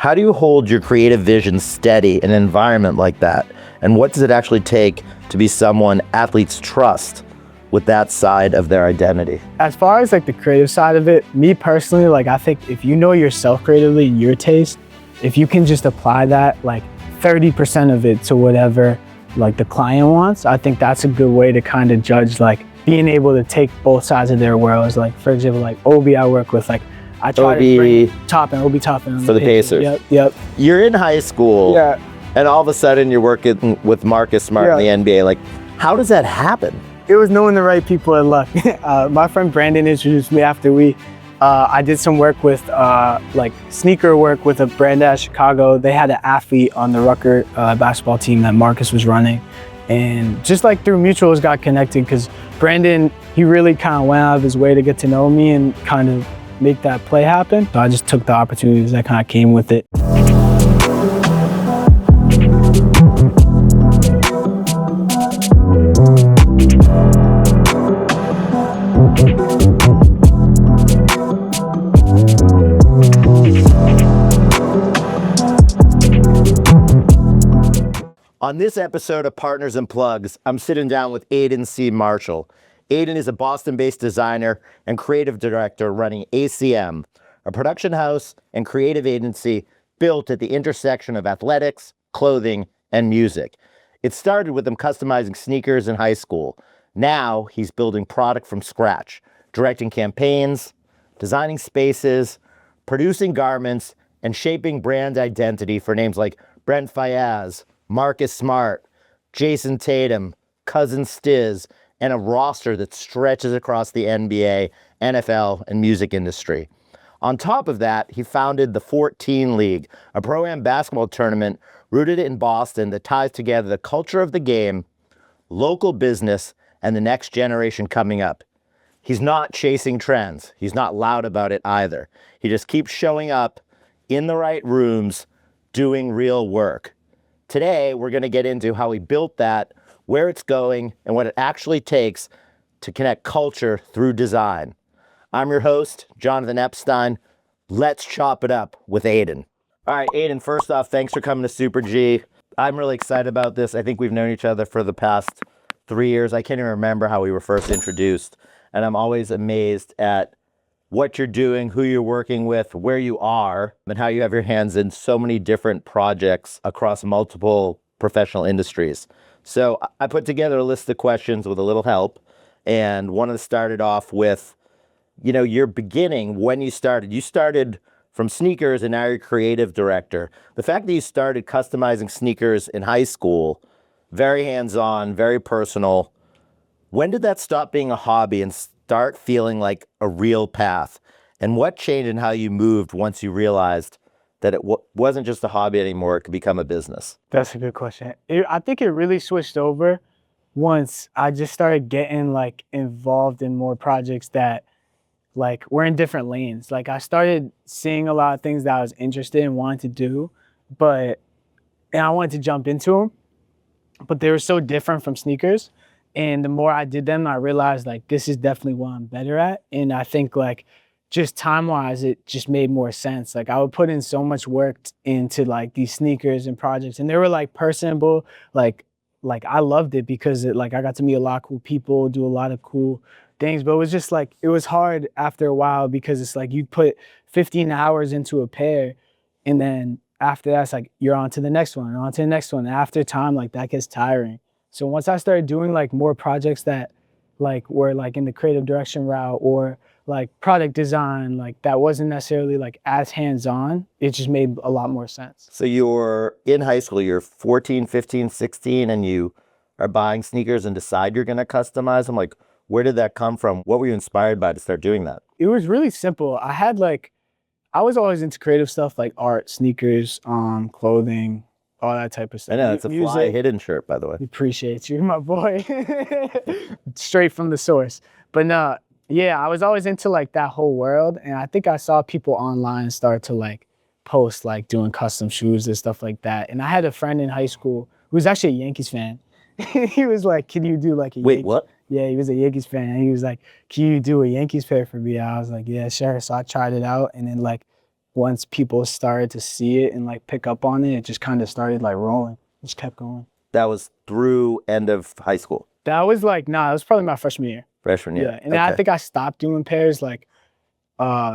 How do you hold your creative vision steady in an environment like that? And what does it actually take to be someone athletes trust with that side of their identity? As far as like the creative side of it, me personally, like I think if you know yourself creatively and your taste, if you can just apply that like 30% of it to whatever like the client wants, I think that's a good way to kind of judge like being able to take both sides of their worlds. Like for example, like Obi I work with, like I try to bring Obi Toppin for the Pacers. Yep. You're in high school, yeah, and all of a sudden you're working with Marcus Smart in the NBA. Like, how does that happen? It was knowing the right people and luck. My friend Brandon introduced me after I did some work with like sneaker work with a brand out of Chicago. They had an athlete on the Rucker basketball team that Marcus was running. And just like through mutuals got connected because Brandon, he really kind of went out of his way to get to know me and kind of make that play happen. So I just took the opportunities that kind of came with it. On this episode of Partners and Plugs, I'm sitting down with Aidan C. Marshall. Aidan is a Boston-based designer and creative director running ACM, a production house and creative agency built at the intersection of athletics, clothing, and music. It started with him customizing sneakers in high school. Now he's building product from scratch, directing campaigns, designing spaces, producing garments, and shaping brand identity for names like Brent Fayez, Marcus Smart, Jason Tatum, Cousin Stiz, and a roster that stretches across the NBA, NFL, and music industry. On top of that, he founded the 14 League, a pro-am basketball tournament rooted in Boston that ties together the culture of the game, local business, and the next generation coming up. He's not chasing trends. He's not loud about it either. He just keeps showing up in the right rooms, doing real work. Today, we're going to get into how he built that, where it's going, and what it actually takes to connect culture through design. I'm your host, Jonathan Epstein. Let's chop it up with Aidan. All right, Aidan, first off, thanks for coming to Super G. I'm really excited about this. I think we've known each other for the past 3 years. I can't even remember how we were first introduced. And I'm always amazed at what you're doing, who you're working with, where you are, and how you have your hands in so many different projects across multiple professional industries. So I put together a list of questions with a little help, and one of them started off with, your beginning, when you started. You started from sneakers and now you're creative director. The fact that you started customizing sneakers in high school, very hands-on, very personal. When did that stop being a hobby and start feeling like a real path? And what changed in how you moved once you realized that it wasn't just a hobby anymore, it could become a business? That's a good question. I think it really switched over once I just started getting like involved in more projects that like were in different lanes. Like I started seeing a lot of things that I was interested in, wanting to do, and I wanted to jump into them, but they were so different from sneakers. And the more I did them, I realized like this is definitely what I'm better at. And I think like just time-wise, it just made more sense. Like I would put in so much work into like these sneakers and projects, and they were like personable. Like I loved it because I got to meet a lot of cool people, do a lot of cool things. But it was just like it was hard after a while because it's like you put 15 hours into a pair, and then after that, it's like you're on to the next one, on to the next one. And after time, like that gets tiring. So once I started doing like more projects that like were like in the creative direction route or like product design, like that wasn't necessarily like as hands-on, it just made a lot more sense. So you're in high school, you're 14, 15, 16, and you are buying sneakers and decide you're going to customize them. Like, where did that come from? What were you inspired by to start doing that? It was really simple. I was always into creative stuff like art, sneakers, clothing, all that type of stuff. I know, it's a fly hidden shirt, by the way. Appreciate you, my boy. Straight from the source. But no, yeah, I was always into like that whole world. And I think I saw people online start to like post like doing custom shoes and stuff like that. And I had a friend in high school who was actually a Yankees fan. He was like, can you do like a Wait, what? Yeah, he was a Yankees fan. And he was like, can you do a Yankees pair for me? I was like, yeah, sure. So I tried it out. And then like once people started to see it and like pick up on it, it just kind of started like rolling. Just kept going. That was through end of high school, That was like, nah, it was probably my freshman year. freshman year. Yeah. And then I Okay. think I stopped doing pairs like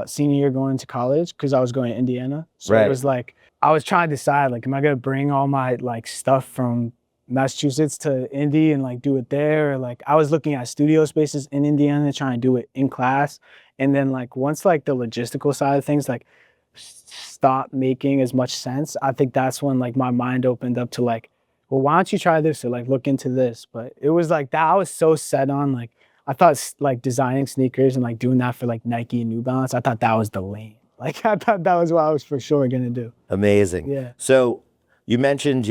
senior year going to college because I was going to Indiana. So Right. it was like I was trying to decide like, am I gonna bring all my like stuff from Massachusetts to Indy and like do it there? Or like I was looking at studio spaces in Indiana trying to do it in class. And then like once like the logistical side of things like stopped making as much sense, I think that's when like my mind opened up to like, well, why don't you try this or like look into this? But it was like that I was so set on like I thought like designing sneakers and like doing that for like Nike and New Balance, I thought that was the lane. Like I thought that was what I was for sure gonna do. Amazing. Yeah. So you mentioned,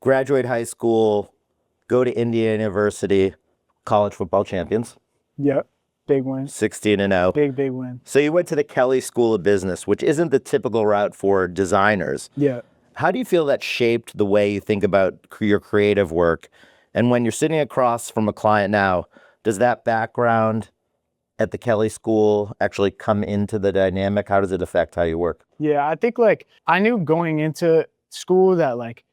graduate high school, go to Indiana University, college football champions, Yep. Big win. 16-0. Big win. So you went to the Kelly School of Business, which isn't the typical route for designers. Yeah. How do you feel that shaped the way you think about your creative work? And when you're sitting across from a client now, does that background at the Kelly School actually come into the dynamic? How does it affect how you work? Yeah, I think like I knew going into school that like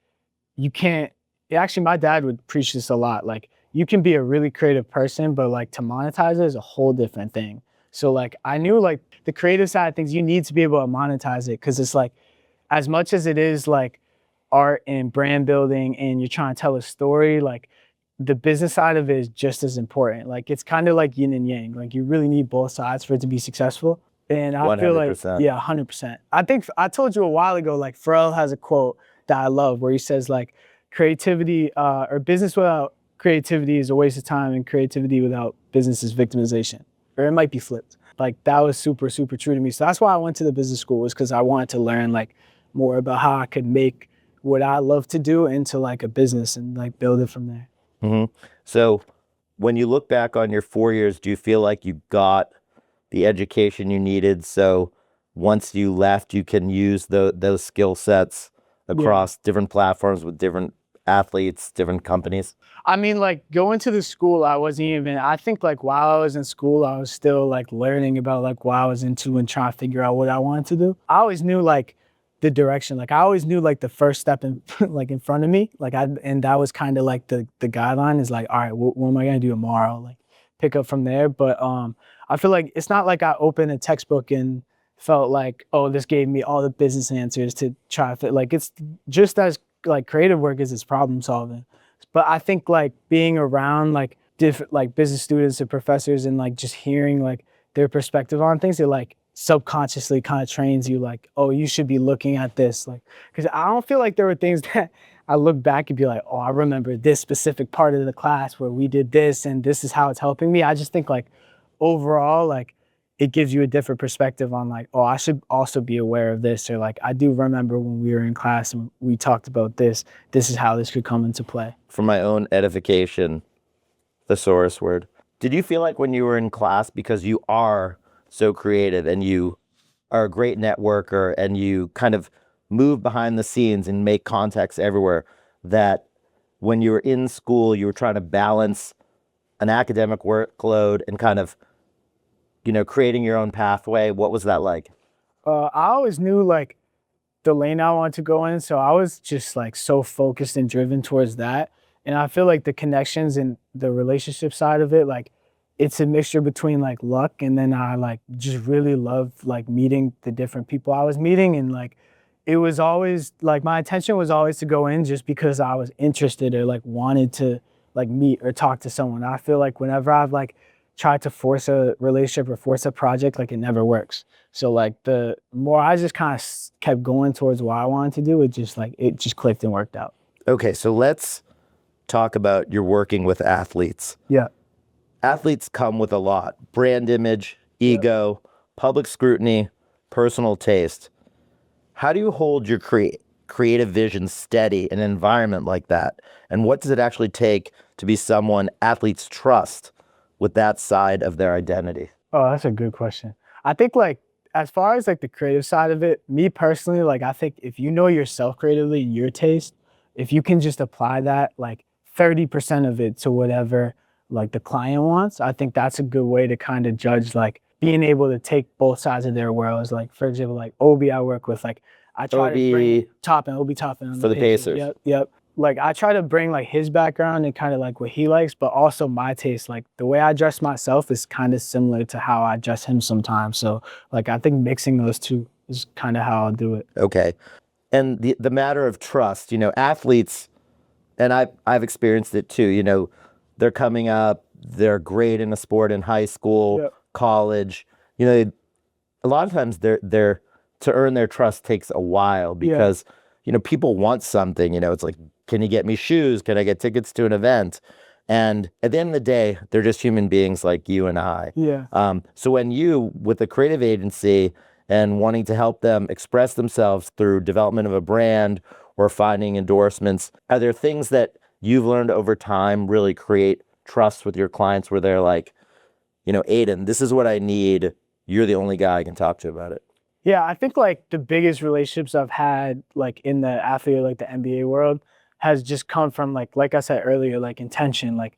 you can't actually my dad would preach this a lot. Like you can be a really creative person, but like to monetize it is a whole different thing. So like I knew like the creative side of things, you need to be able to monetize it because it's like as much as it is like art and brand building and you're trying to tell a story, like the business side of it is just as important. Like it's kind of like yin and yang. Like you really need both sides for it to be successful. And I feel like, 100%. yeah, 100%. I think I told you a while ago, like Pharrell has a quote that I love where he says like creativity or business without creativity is a waste of time and creativity without business is victimization. Or it might be flipped. Like that was super, super true to me. So that's why I went to the business school was because I wanted to learn like more about how I could make what I love to do into like a business and like build it from there. Mm-hmm. So when you look back on your 4 years, do you feel like you got the education you needed so once you left, you can use those skill sets across different platforms with different athletes, different companies? I mean, like going to the school, I think like while I was in school, I was still like learning about like what I was into and trying to figure out what I wanted to do. I always knew like the direction. Like I always knew like the first step in like in front of me. And that was kind of like the guideline is like, all right, what am I gonna do tomorrow? Like pick up from there. But I feel like it's not like I opened a textbook and felt like, oh, this gave me all the business answers to try to fit. Like it's just as like creative work as it's problem solving. But I think like being around like different like business students and professors and like just hearing like their perspective on things, it like subconsciously kind of trains you like, oh, you should be looking at this. Like, because I don't feel like there were things that I look back and be like, oh, I remember this specific part of the class where we did this and this is how it's helping me. I just think like overall, like it gives you a different perspective on like, oh, I should also be aware of this. Or like, I do remember when we were in class and we talked about this, this is how this could come into play. For my own edification, thesaurus word, did you feel like when you were in class, because you are so creative and you are a great networker and you kind of move behind the scenes and make contacts everywhere, that when you were in school, you were trying to balance an academic workload and kind of, creating your own pathway? What was that like? I always knew like the lane I wanted to go in. So I was just like so focused and driven towards that. And I feel like the connections and the relationship side of it, like it's a mixture between like luck and then I like just really loved like meeting the different people I was meeting. And like it was always like my intention was always to go in just because I was interested or like wanted to like meet or talk to someone. I feel like whenever I've like tried to force a relationship or force a project, like it never works. So like the more I just kind of kept going towards what I wanted to do, it just clicked and worked out. Okay, so let's talk about your working with athletes. Yeah. Athletes come with a lot: brand image, ego, public scrutiny, personal taste. How do you hold your creative vision steady in an environment like that? And what does it actually take to be someone athletes trust with that side of their identity? Oh, that's a good question. I think like as far as like the creative side of it, me personally, like I think if you know yourself creatively and your taste, if you can just apply that like 30% of it to whatever like the client wants, I think that's a good way to kind of judge like being able to take both sides of their worlds. Like for example, like Obi, I work with, like I try to bring Obi Toppin on for the Pacers. Yep, yep. Like I try to bring like his background and kind of like what he likes, but also my taste. Like the way I dress myself is kind of similar to how I dress him sometimes. So like I think mixing those two is kind of how I'll do it. Okay. And the matter of trust, athletes, and I've experienced it too, they're coming up, they're great in a sport in high school, Yep. college, a lot of times they're to earn their trust takes a while because, people want something, it's like, can you get me shoes? Can I get tickets to an event? And at the end of the day, they're just human beings like you and I. Yeah. So when you, with a creative agency and wanting to help them express themselves through development of a brand or finding endorsements, are there things that you've learned over time really create trust with your clients where they're like, Aidan, this is what I need. You're the only guy I can talk to about it. Yeah, I think like the biggest relationships I've had like in the athlete, like the NBA world, has just come from like I said earlier, like intention. Like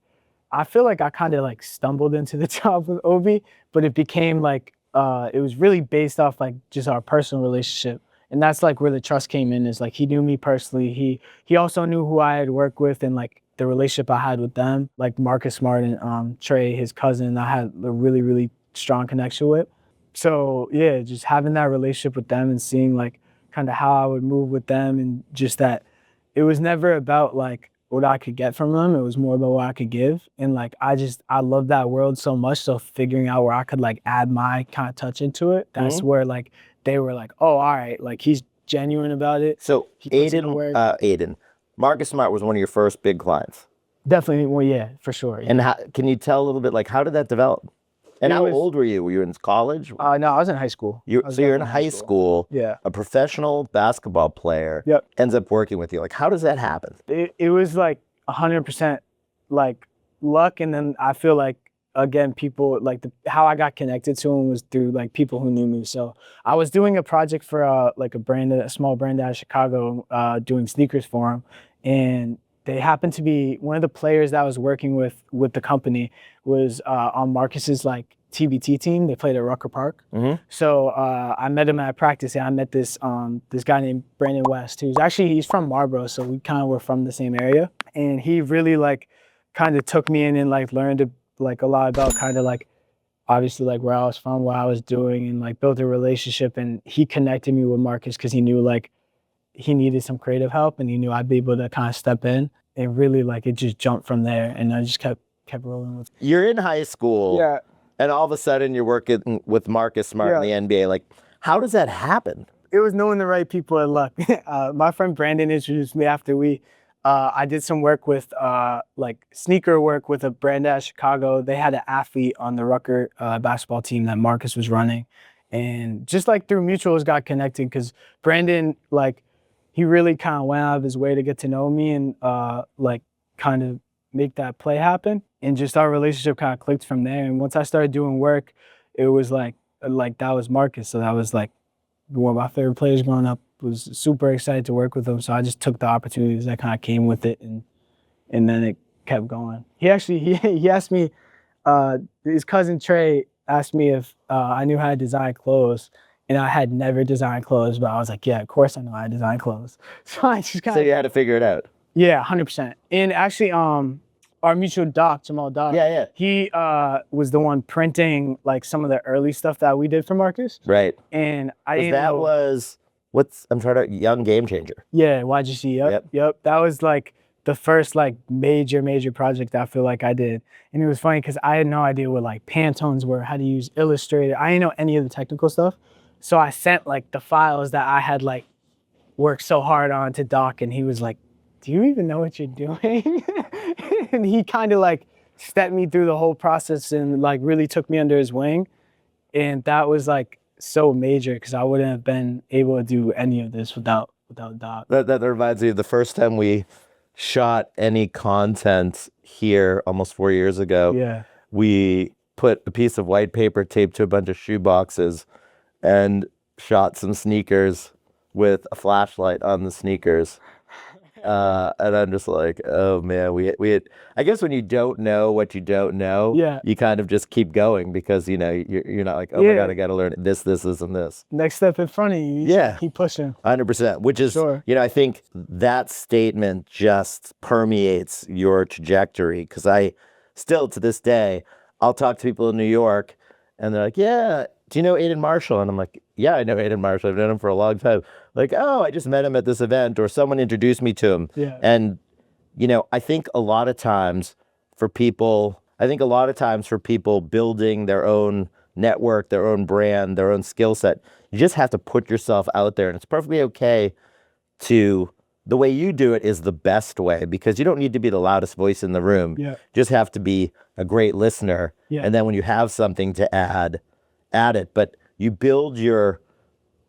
I feel like I kind of like stumbled into the job with Obi, but it became like it was really based off like just our personal relationship. And that's like where the trust came in, is like he knew me personally. He also knew who I had worked with and like the relationship I had with them, like Marcus Smart and Trey, his cousin, I had a really, really strong connection with. So yeah, just having that relationship with them and seeing like kind of how I would move with them, and just that it was never about like what I could get from them. It was more about what I could give. And like I love that world so much. So figuring out where I could like add my kind of touch into it, that's where like they were like, oh, all right, like he's genuine about it. So He puts in the work. Aidan, Marcus Smart was one of your first big clients. Definitely, well, yeah, for sure. Yeah. And can you tell a little bit, like, how did that develop? And how old were you? Were you in college? No, I was in high school. So you're in high school. Yeah. A professional basketball player ends up working with you. Like, how does that happen? It was like 100% like luck, and then I feel like again people like how I got connected to him was through like people who knew me. So I was doing a project for like a small brand out of Chicago, doing sneakers for him, and they happened to be one of the players that I was working with the company was on Marcus's like TBT team. They played at Rucker Park. So I met him at practice, and I met this guy named Brandon West, he's from Marlboro, so we kind of were from the same area. And he really like kind of took me in and like learned like a lot about kind of like obviously like where I was from, what I was doing, and like built a relationship. And he connected me with Marcus because he knew like he needed some creative help, and he knew I'd be able to kind of step in. And really like it just jumped from there, and I just kept rolling with it. You're in high school. Yeah. And all of a sudden you're working with Marcus Smart in the NBA. Like, how does that happen? It was knowing the right people at Luck. My friend Brandon introduced me after I did some work with like sneaker work with a brand out of Chicago. They had an athlete on the Rucker basketball team that Marcus was running. And just like through mutuals got connected, because Brandon, like, he really kind of went out of his way to get to know me and like kind of make that play happen. And just our relationship kind of clicked from there. And once I started doing work, it was like that was Marcus. So that was like one of my favorite players growing up. Was super excited to work with him. So I just took the opportunities that kind of came with it, and then it kept going. He actually he asked me, his cousin Trey asked me if I knew how to design clothes. And I had never designed clothes, but I was like, yeah, of course I know how to design clothes. So I just kind of... So you had to figure it out. Yeah, 100%. And actually, our mutual Doc, Jamal Doc, he was the one printing like some of the early stuff that we did for Marcus. Right. And I'm trying to, Young Game Changer. Yeah, YGC, yep. That was like the first like major project that I feel like I did. And it was funny because I had no idea what like Pantones were, how to use Illustrator. I didn't know any of the technical stuff. So I sent like the files that I had like worked so hard on to Doc, and he was like, do you even know what you're doing? And he kind of like stepped me through the whole process and like really took me under his wing. And that was like so major, because I wouldn't have been able to do any of this without Doc. That reminds me of the first time we shot any content here almost 4 years ago. Yeah. We put a piece of white paper taped to a bunch of shoe boxes and shot some sneakers with a flashlight on the sneakers. And I'm just like, oh man, we had, I guess when you don't know what you don't know, Yeah. you kind of just keep going because you know you're not like, oh my God, I got to learn this, and this. Next step in front of you. You Yeah. keep pushing. 100%, which is, Sure. you know, I think that statement just permeates your trajectory because I still to this day, I'll talk to people in New York and they're like, yeah, do you know Aidan Marshall? And I'm like, yeah, I know Aidan Marshall. I've known him for a long time. Like, oh, I just met him at this event or someone introduced me to him. Yeah. And, you know, I think a lot of times for people building their own network, their own brand, their own skill set, you just have to put yourself out there. And it's perfectly okay to, the way you do it is the best way because you don't need to be the loudest voice in the room. Yeah. You just have to be a great listener. Yeah. And then when you have something to add it. But you build your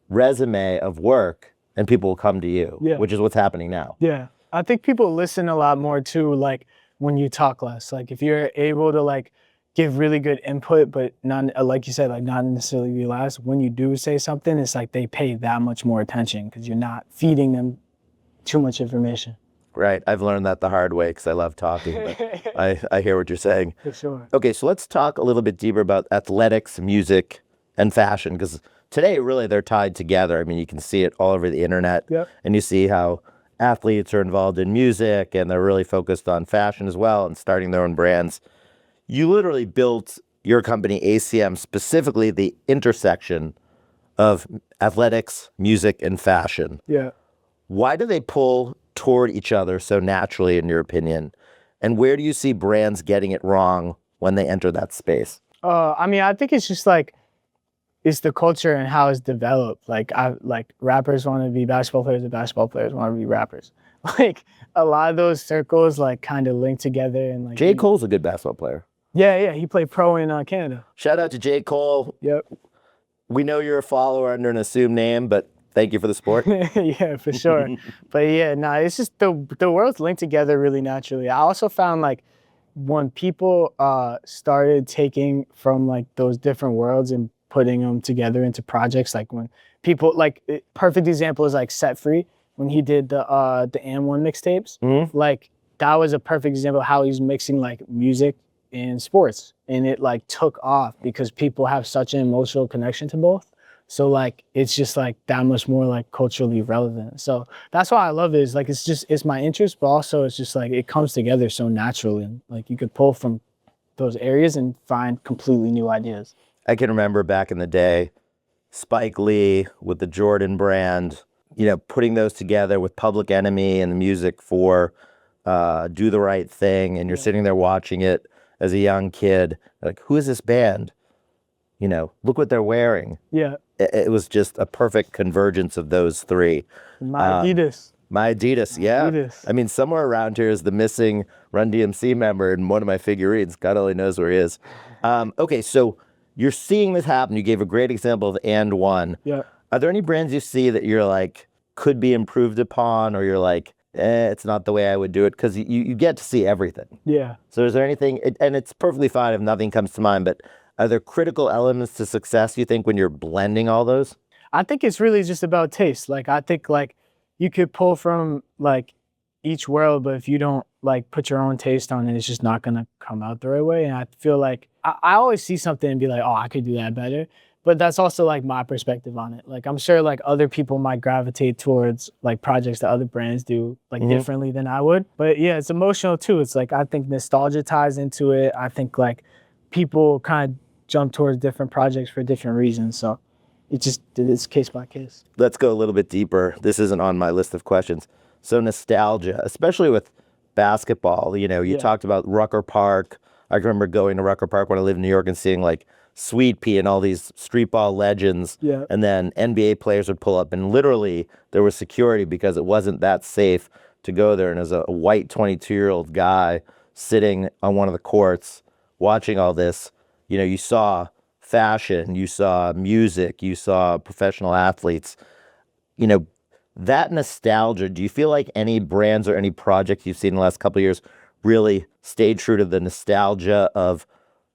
resume of work and people will come to you, Yeah. which is what's happening now. Yeah. I think people listen a lot more too, like when you talk less. Like if you're able to like give really good input, but not, like you said, like not necessarily be last, when you do say something, it's like they pay that much more attention because you're not feeding them too much information. Right. I've learned that the hard way because I love talking, but I hear what you're saying. For sure. Okay, so let's talk a little bit deeper about athletics, music, and fashion because today really they're tied together. I mean, you can see it all over the internet. Yep. And you see how athletes are involved in music and they're really focused on fashion as well and starting their own brands. You literally built your company ACM, specifically the intersection of athletics, music, and fashion. Yeah. Why do they pull toward each other so naturally, in your opinion? And where do you see brands getting it wrong when they enter that space? I mean, I think it's just like, it's the culture and how it's developed. Like rappers want to be basketball players and basketball players want to be rappers. Like a lot of those circles like kind of link together and like. J. Cole's a good basketball player. Yeah, he played pro in Canada. Shout out to J. Cole. Yep. We know you're a follower under an assumed name, but thank you for the sport. Yeah, for sure. But yeah, it's just the worlds link together really naturally. I also found like when people started taking from like those different worlds and putting them together into projects, like when people like perfect example is like Set Free when he did the And1 mixtapes. Mm-hmm. Like that was a perfect example of how he's mixing like music and sports, and it like took off because people have such an emotional connection to both. So like it's just like that much more like culturally relevant. So that's why I love it. Is like it's my interest, but also it's just like it comes together so naturally. Like you could pull from those areas and find completely new ideas. I can remember back in the day, Spike Lee with the Jordan brand, you know, putting those together with Public Enemy and the music for Do the Right Thing, and you're sitting there watching it as a young kid, like, who is this band? You know, look what they're wearing. Yeah. It was just a perfect convergence of those three. My Adidas. My Adidas, yeah. Adidas. I mean, somewhere around here is the missing Run DMC member in one of my figurines. God only knows where he is. Okay, so you're seeing this happen. You gave a great example of And1. Yeah. Are there any brands you see that you're like, could be improved upon, or you're like, it's not the way I would do it? Because you get to see everything. Yeah. So is there anything, and it's perfectly fine if nothing comes to mind, but are there critical elements to success, you think, when you're blending all those? I think it's really just about taste. Like, I think, like, you could pull from, like, each world, but if you don't, like, put your own taste on it, it's just not going to come out the right way. And I feel like I always see something and be like, oh, I could do that better. But that's also, like, my perspective on it. Like, I'm sure, like, other people might gravitate towards, like, projects that other brands do, like, differently than I would. But, yeah, it's emotional, too. It's, like, I think nostalgia ties into it. I think, like, people kind of jump towards different projects for different reasons. So it's case by case. Let's go a little bit deeper. This isn't on my list of questions. So nostalgia, especially with basketball, you know, you talked about Rucker Park. I can remember going to Rucker Park when I lived in New York and seeing like Sweet Pea and all these street ball legends. Yeah. And then NBA players would pull up and literally there was security because it wasn't that safe to go there. And as a white 22-year-old guy sitting on one of the courts watching all this, you know, you saw fashion, you saw music, you saw professional athletes. You know, that nostalgia, do you feel like any brands or any projects you've seen in the last couple of years really stayed true to the nostalgia of,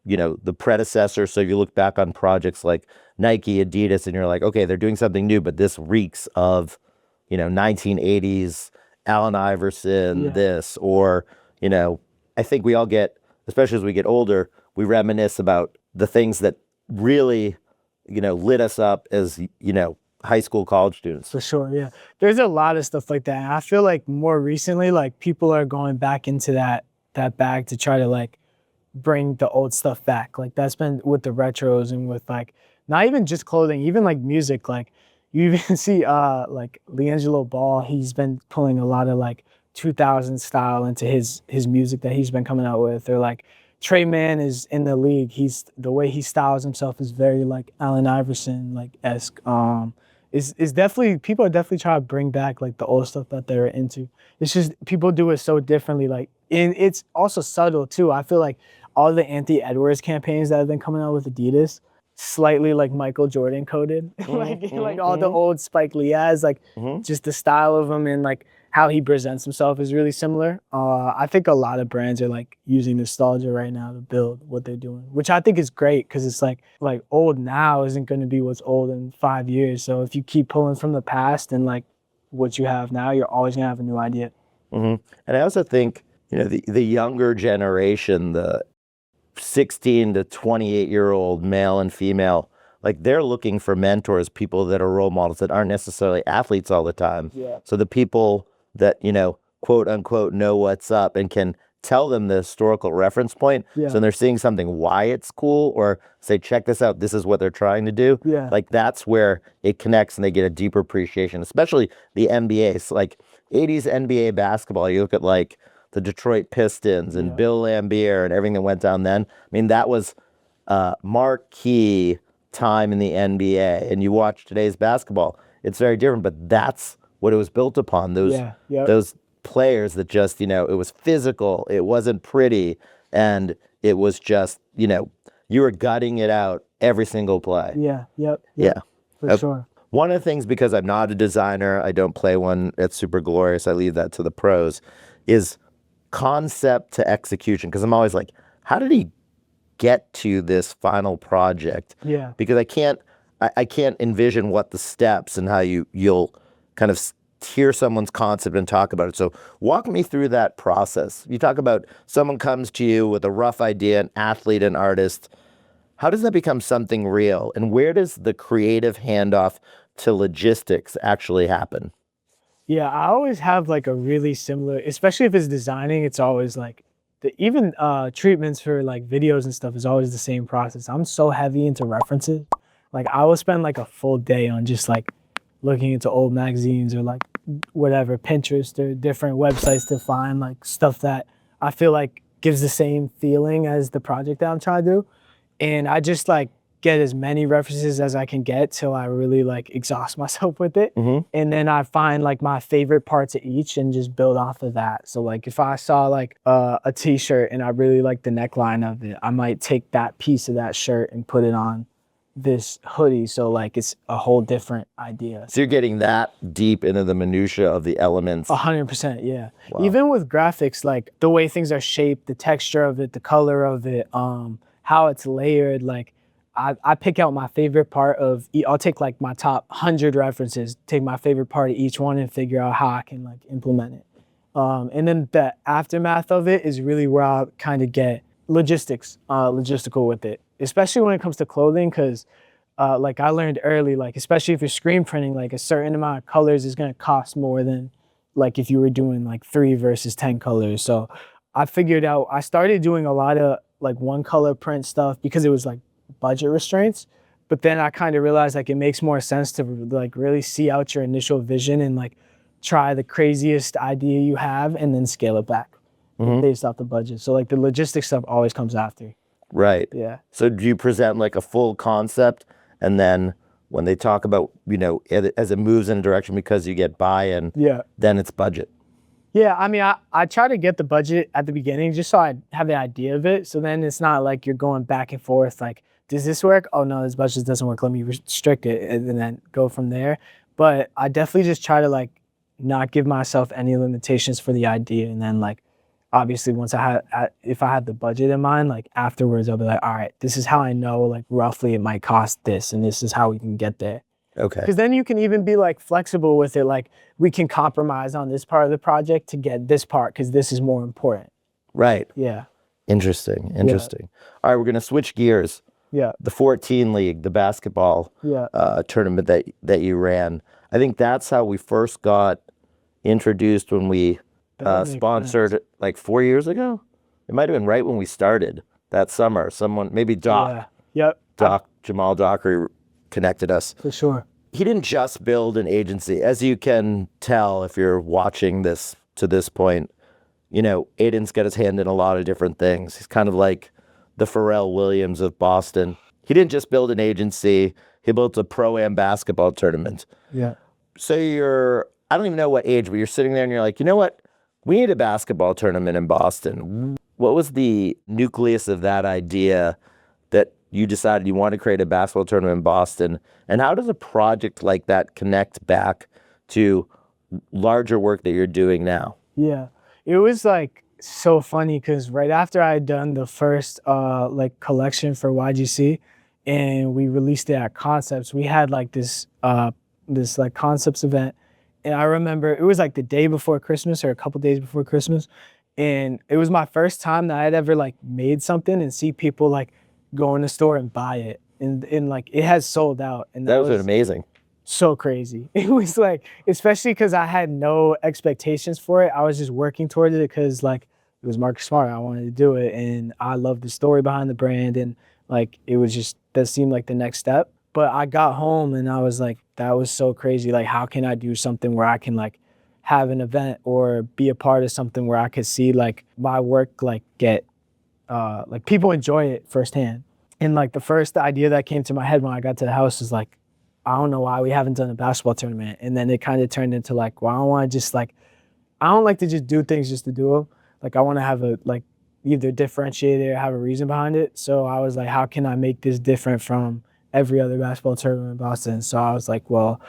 you know, the predecessor? So if you look back on projects like Nike, Adidas, and you're like, okay, they're doing something new, but this reeks of, you know, 1980s Allen Iverson Yeah. this, or, I think we all get, especially as we get older, we reminisce about the things that really, lit us up as, high school, college students. For sure, yeah. There's a lot of stuff like that. I feel like more recently, like people are going back into that bag to try to like bring the old stuff back. Like that's been with the retros and with like not even just clothing, even like music. Like you even see like Leangelo Ball, he's been pulling a lot of like 2000 style into his music that he's been coming out with. Or like Trey Mann is in the league. He's the way he styles himself is very like Allen Iverson like esque. Is definitely people are definitely trying to bring back like the old stuff that they're into. It's just people do it so differently. Like and it's also subtle too. I feel like all the Anthony Edwards campaigns that have been coming out with Adidas, slightly like Michael Jordan coded, like all the old Spike Lee ads, like just the style of him and like how he presents himself is really similar. I think a lot of brands are like using nostalgia right now to build what they're doing, which I think is great because it's like old now isn't going to be what's old in 5 years. So if you keep pulling from the past and like what you have now, you're always gonna have a new idea. And I also think, the younger generation, the 16 to 28-year-old male and female, like they're looking for mentors, people that are role models that aren't necessarily athletes all the time. Yeah. So the people that, quote unquote, know what's up and can tell them the historical reference point. Yeah. So when they're seeing something, why it's cool, or say, check this out, this is what they're trying to do. Yeah. Like that's where it connects and they get a deeper appreciation, especially the NBA. So like 80s NBA basketball, you look at like the Detroit Pistons and Bill Laimbeer and everything that went down then. I mean, that was marquee time in the NBA. And you watch today's basketball, it's very different, but that's what it was built upon. Those players that just, it was physical, it wasn't pretty, and it was just, you were gutting it out every single play. Yeah. For sure. One of the things, because I'm not a designer, I don't play one at Super Glorious, I leave that to the pros, is concept to execution. Because I'm always like, how did he get to this final project? Yeah. Because I can't envision what the steps and how you'll kind of hear someone's concept and talk about it. So walk me through that process. You talk about someone comes to you with a rough idea, an athlete, an artist. How does that become something real? And where does the creative handoff to logistics actually happen? Yeah, I always have like a really similar, especially if it's designing, it's always like even treatments for like videos and stuff is always the same process. I'm so heavy into references. Like I will spend like a full day on just like looking into old magazines or like whatever, Pinterest or different websites to find like stuff that I feel like gives the same feeling as the project that I'm trying to do. And I just like get as many references as I can get till I really like exhaust myself with it. And then I find like my favorite parts of each and just build off of that. So like if I saw like a t-shirt and I really like the neckline of it, I might take that piece of that shirt and put it on this hoodie. So like it's a whole different idea. So you're getting that deep into the minutia of the elements. 100%, yeah. Wow. Even with graphics, like the way things are shaped, the texture of it, the color of it, how it's layered, like I pick out my favorite part of, I'll take like my top 100 references, take my favorite part of each one and figure out how I can like implement it. And then the aftermath of it is really where I kind of get logistical with it, especially when it comes to clothing, because like I learned early, like especially if you're screen printing, like a certain amount of colors is gonna cost more than like if you were doing like 3 versus 10 colors. So I figured out, I started doing a lot of like one color print stuff because it was like budget restraints, but then I kind of realized like it makes more sense to like really see out your initial vision and like try the craziest idea you have and then scale it back based off the budget. So like the logistics stuff always comes after. Right. Yeah. So do you present like a full concept, and then when they talk about, as it moves in a direction because you get buy-in, then it's budget? Yeah, I mean, I try to get the budget at the beginning just so I have the idea of it. So then it's not like you're going back and forth like, does this work? Oh no, this budget doesn't work. Let me restrict it and then go from there. But I definitely just try to like not give myself any limitations for the idea. And then like, obviously once if I had the budget in mind, like afterwards I'll be like, all right, this is how I know like roughly it might cost this and this is how we can get there. Okay. Because then you can even be like flexible with it. Like we can compromise on this part of the project to get this part because this is more important. Right. Yeah. Interesting. All right, we're gonna switch gears. Yeah. The 14 league, the basketball Yeah. tournament that you ran. I think that's how we first got introduced when we That makes sponsored sense. like 4 years ago. It might have been right when we started that summer. Someone, maybe Yeah. Yep. Jamal Dockery connected us. For sure. He didn't just build an agency. As you can tell if you're watching this to this point, Aidan's got his hand in a lot of different things. He's kind of like the Pharrell Williams of Boston. He didn't just build an agency, he built a pro-am basketball tournament. Yeah. So I don't even know what age, but you're sitting there and you're like, you know what? We need a basketball tournament in Boston. What was the nucleus of that idea that you decided you want to create a basketball tournament in Boston? And how does a project like that connect back to larger work that you're doing now? Yeah. It was like so funny because right after I had done the first like collection for YGC and we released it at Concepts, we had like this like Concepts event. And I remember it was like the day before Christmas or a couple days before Christmas. And it was my first time that I'd ever like made something and see people like go in the store and buy it. And like it has sold out. And That was amazing. so crazy. It was like, especially because I had no expectations for it. I was just working towards it because like it was Marcus Smart. I wanted to do it. And I loved the story behind the brand. And like, it was just, that seemed like the next step. But I got home and I was like, that was so crazy. Like, how can I do something where I can like have an event or be a part of something where I could see like my work like get, like people enjoy it firsthand. And like the first idea that came to my head when I got to the house was like, I don't know why we haven't done a basketball tournament. And then it kind of turned into like, well, I don't want to just like, I don't like to just do things just to do them. Like I want to have a, like either differentiate it or have a reason behind it. So I was like, how can I make this different from every other basketball tournament in Boston? So I was like, well,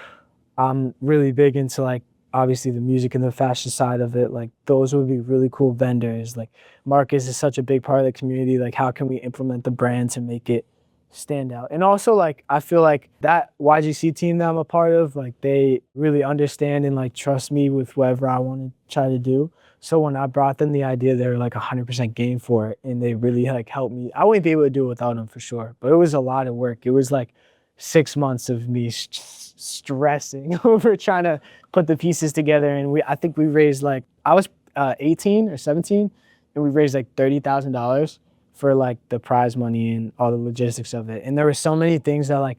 I'm really big into like, obviously the music and the fashion side of it. Like those would be really cool vendors. Like Marcus is such a big part of the community. Like how can we implement the brand to make it stand out? And also like I feel like that YGC team that I'm a part of, like they really understand and like trust me with whatever I want to try to do. So when I brought them the idea, they were like 100% game for it, and they really like helped me. I wouldn't be able to do it without them for sure, but it was a lot of work. It was like 6 months of me stressing over trying to put the pieces together. And I think we raised like, I was 18 or 17, and we raised like $30,000 for like the prize money and all the logistics of it. And there were so many things that like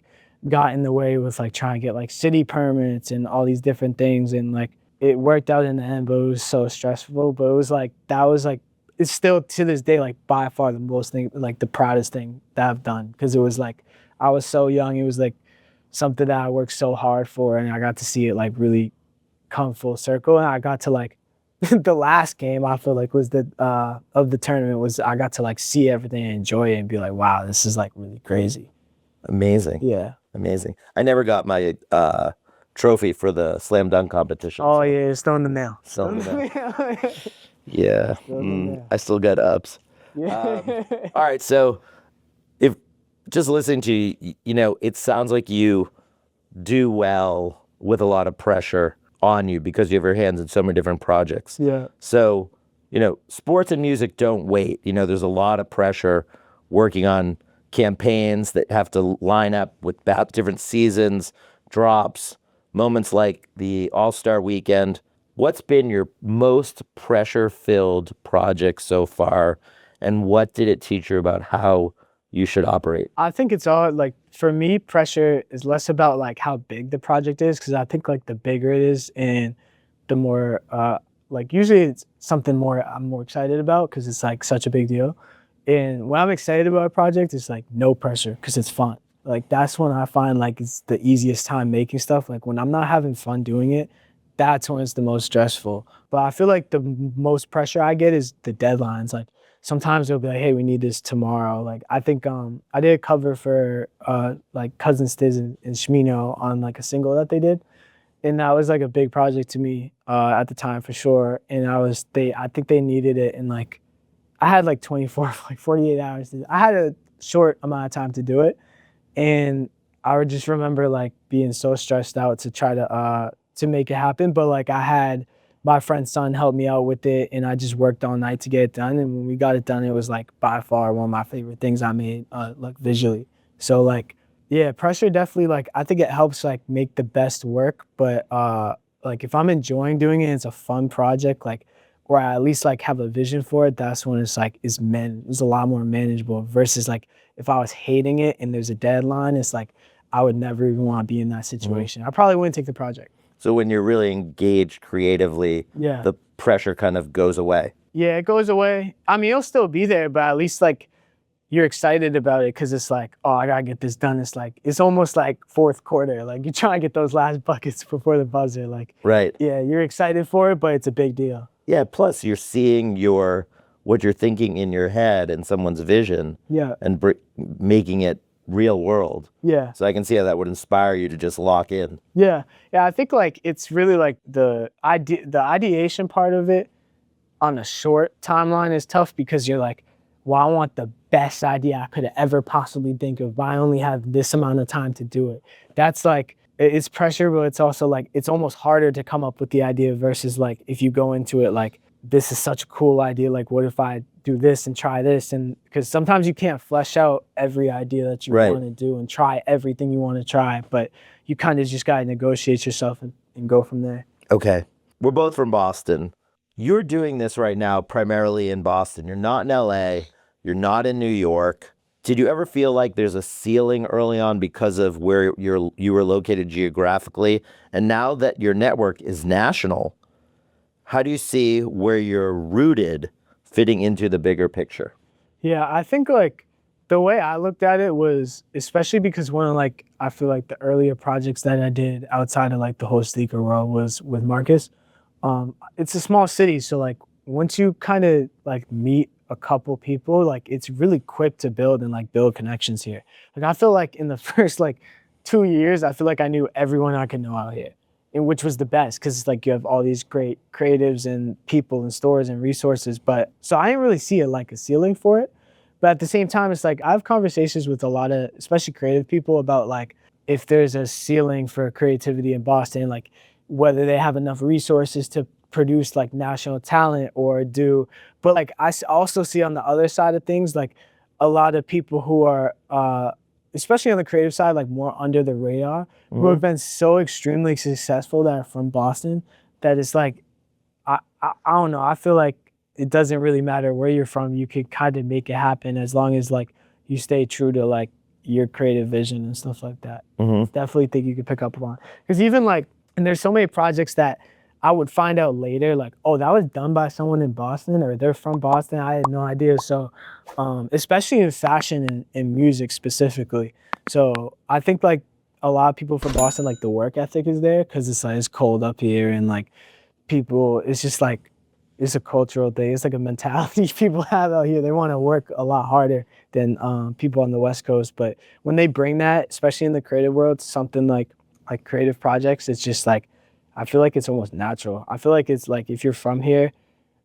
got in the way with like trying to get like city permits and all these different things. And like it worked out in the end, but it was so stressful. But it was like, that was like, it's still to this day, like by far the most thing, like the proudest thing that I've done. Cause it was like, I was so young. It was like something that I worked so hard for, and I got to see it like really come full circle. And I got to like, the last game I feel like was of the tournament was I got to like see everything and enjoy it and be like, wow, this is like really crazy. Amazing. Yeah. Amazing. I never got my trophy for the slam dunk competition. Oh yeah, it's still in the mail. Still in the mail. Yeah. I still got ups. Yeah. All right. So if just listening to you, it sounds like you do well with a lot of pressure on you because you have your hands in so many different projects. Yeah. So, sports and music don't wait. There's a lot of pressure working on campaigns that have to line up with different seasons, drops, moments like the All-Star Weekend. What's been your most pressure-filled project so far, and what did it teach you about how you should operate? I think it's all like, for me, pressure is less about like how big the project is, because I think like the bigger it is and the more like usually it's something more I'm more excited about because it's like such a big deal. And when I'm excited about a project, it's like no pressure because it's fun. Like that's when I find like it's the easiest time making stuff. Like when I'm not having fun doing it, that's when it's the most stressful. But I feel like the most pressure I get is the deadlines. Like sometimes they'll be like, hey, we need this tomorrow. Like I think I did a cover for like Cousin Stiz and Shmino on like a single that they did. And that was like a big project to me at the time for sure. And I think they needed it in like, I had like 24, like 48 hours. I had a short amount of time to do it. And I would just remember like being so stressed out to try to make it happen. But like I had my friend's son help me out with it, and I just worked all night to get it done. And when we got it done, it was like by far one of my favorite things I made, like visually. So like, yeah, pressure definitely, like I think it helps like make the best work. But like if I'm enjoying doing it, it's a fun project, like or I at least like have a vision for it, that's when it's like it's a lot more manageable versus like if I was hating it and there's a deadline, it's like I would never even want to be in that situation. I probably wouldn't take the project. So when you're really engaged creatively, Yeah. the pressure kind of goes away. Yeah, it goes away. I mean, it'll still be there, but at least like you're excited about it because it's like, oh, I gotta get this done. It's like it's almost like fourth quarter. Like you're trying to get those last buckets before the buzzer. Like, Right. yeah, you're excited for it, but it's a big deal. Yeah, plus you're seeing what you're thinking in your head and someone's vision Yeah, and making it real world. yeah. So I can see how that would inspire you to just lock in. Yeah, yeah. I think like it's really like the ideation part of it on a short timeline is tough because you're like, well, I want the best idea I could ever possibly think of, but I only have this amount of time to do it. That's like it's pressure, but it's also like it's almost harder to come up with the idea versus like if you go into it like this is such a cool idea. Like what if I do this and try this? And because sometimes you can't flesh out every idea that you Right. want to do and try everything you want to try, but you kind of just got to negotiate yourself and go from there. Okay. We're both from Boston. You're doing this right now primarily in Boston. You're not in LA. You're not in New York. Did you ever feel like there's a ceiling early on because of where you were located geographically? And now that your network is national, how do you see where you're rooted fitting into the bigger picture? Yeah, I think like the way I looked at it was especially because one of like I feel like the earlier projects that I did outside of like the whole sneaker world was with Marcus. It's a small city, so like once you kind of like meet a couple people, like it's really quick to build and like build connections here. Like I feel like in the first like 2 years, I feel like I knew everyone I could know out here, and which was the best because it's like you have all these great creatives and people and stores and resources. But so I didn't really see it like a ceiling for it. But at the same time, it's like I have conversations with a lot of, especially creative people, about like if there's a ceiling for creativity in Boston, like whether they have enough resources to produce like national talent or do. But like also see on the other side of things, like a lot of people who are, especially on the creative side, like more under the radar, who have been so extremely successful that are from Boston, that it's like, I don't know. I feel like it doesn't really matter where you're from. You could kind of make it happen as long as like you stay true to like your creative vision and stuff like that. Definitely think you could pick up on. Because even like, and there's so many projects that I would find out later, like, oh, that was done by someone in Boston or they're from Boston. I had no idea. So, especially in fashion and music specifically. So I think like a lot of people from Boston, like the work ethic is there because it's like it's cold up here and like people, it's just like, it's a cultural thing. It's like a mentality people have out here. They want to work a lot harder than people on the West Coast. But when they bring that, especially in the creative world, something like creative projects, it's just like, I feel like it's almost natural. I feel like it's like if you're from here,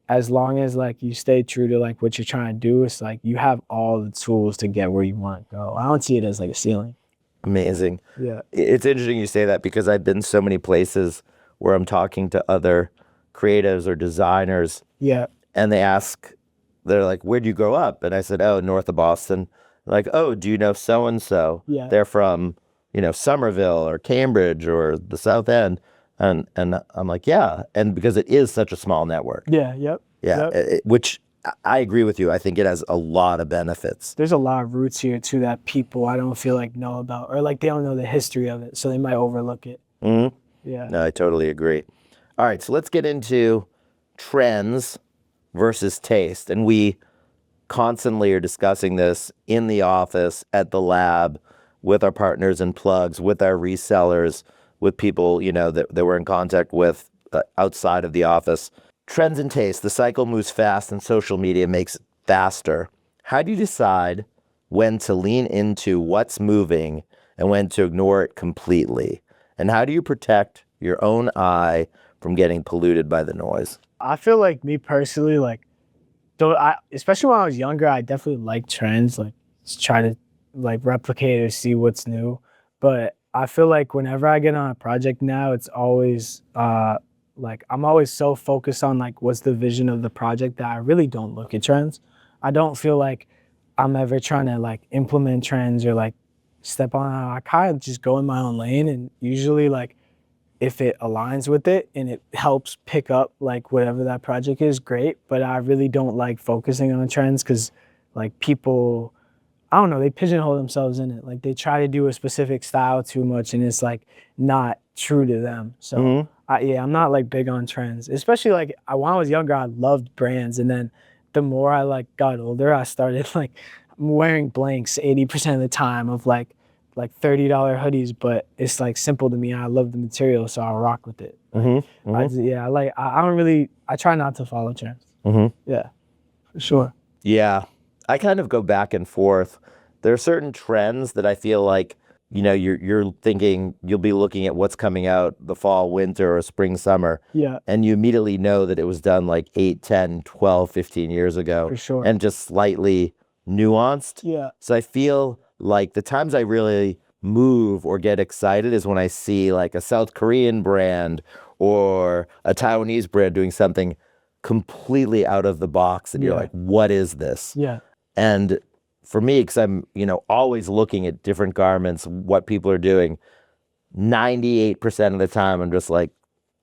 as long as like you stay true to like what you're trying to do, it's like you have all the tools to get where you want to go. I don't see it as like a ceiling. Amazing. Yeah. It's interesting you say that because I've been so many places where I'm talking to other creatives or designers. Yeah. And they're like, where'd you grow up? And I said, oh, north of Boston. Like, oh, do you know so-and-so? Yeah. They're from, Somerville or Cambridge or the South End. And I'm like, yeah. And because it is such a small network. Yeah. Yep. Yeah. Yep. Which I agree with you. I think it has a lot of benefits. There's a lot of roots here too that people I don't feel like know about, or like they don't know the history of it, so they might overlook it. Mm-hmm. Yeah. No, I totally agree. All right. So let's get into trends versus taste. And we constantly are discussing this in the office, at the lab, with our partners and plugs, with our resellers, with people, that we're in contact with outside of the office. Trends and taste. The cycle moves fast and social media makes it faster. How do you decide when to lean into what's moving and when to ignore it completely? And how do you protect your own eye from getting polluted by the noise? I feel like me personally, like, especially when I was younger, I definitely liked trends, like try to like replicate or see what's new. But I feel like whenever I get on a project now, it's always like I'm always so focused on like what's the vision of the project that I really don't look at trends. I don't feel like I'm ever trying to like implement trends or like step on. I kind of just go in my own lane, and usually like if it aligns with it and it helps pick up like whatever that project is, great. But I really don't like focusing on trends because like people, I don't know, they pigeonhole themselves in it. Like they try to do a specific style too much, and it's like not true to them. So yeah, I'm not like big on trends, especially like when I was younger, I loved brands. And then the more I like got older, I started like wearing blanks 80% of the time of like $30 hoodies, but it's like simple to me. I love the material, so I rock with it. I don't really, I try not to follow trends. Yeah, for sure. Yeah, I kind of go back and forth. There are certain trends that I feel like, you're thinking you'll be looking at what's coming out the fall, winter, or spring, summer. Yeah, And you immediately know that it was done like 8, 10, 12, 15 years ago. for sure. And just slightly nuanced. Yeah, So I feel like the times I really move or get excited is when I see like a South Korean brand or a Taiwanese brand doing something completely out of the box, and you're Yeah. like, what is this? yeah, And for me, because I'm, always looking at different garments, what people are doing, 98% of the time, I'm just like,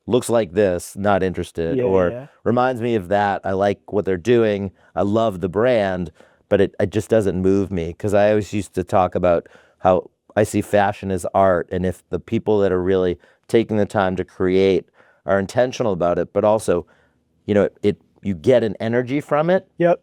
looks like this, not interested. Yeah, Or yeah. reminds me of that. I like what they're doing. I love the brand, but it just doesn't move me. Because I always used to talk about how I see fashion as art. And if the people that are really taking the time to create are intentional about it, but also, you get an energy from it, Yep.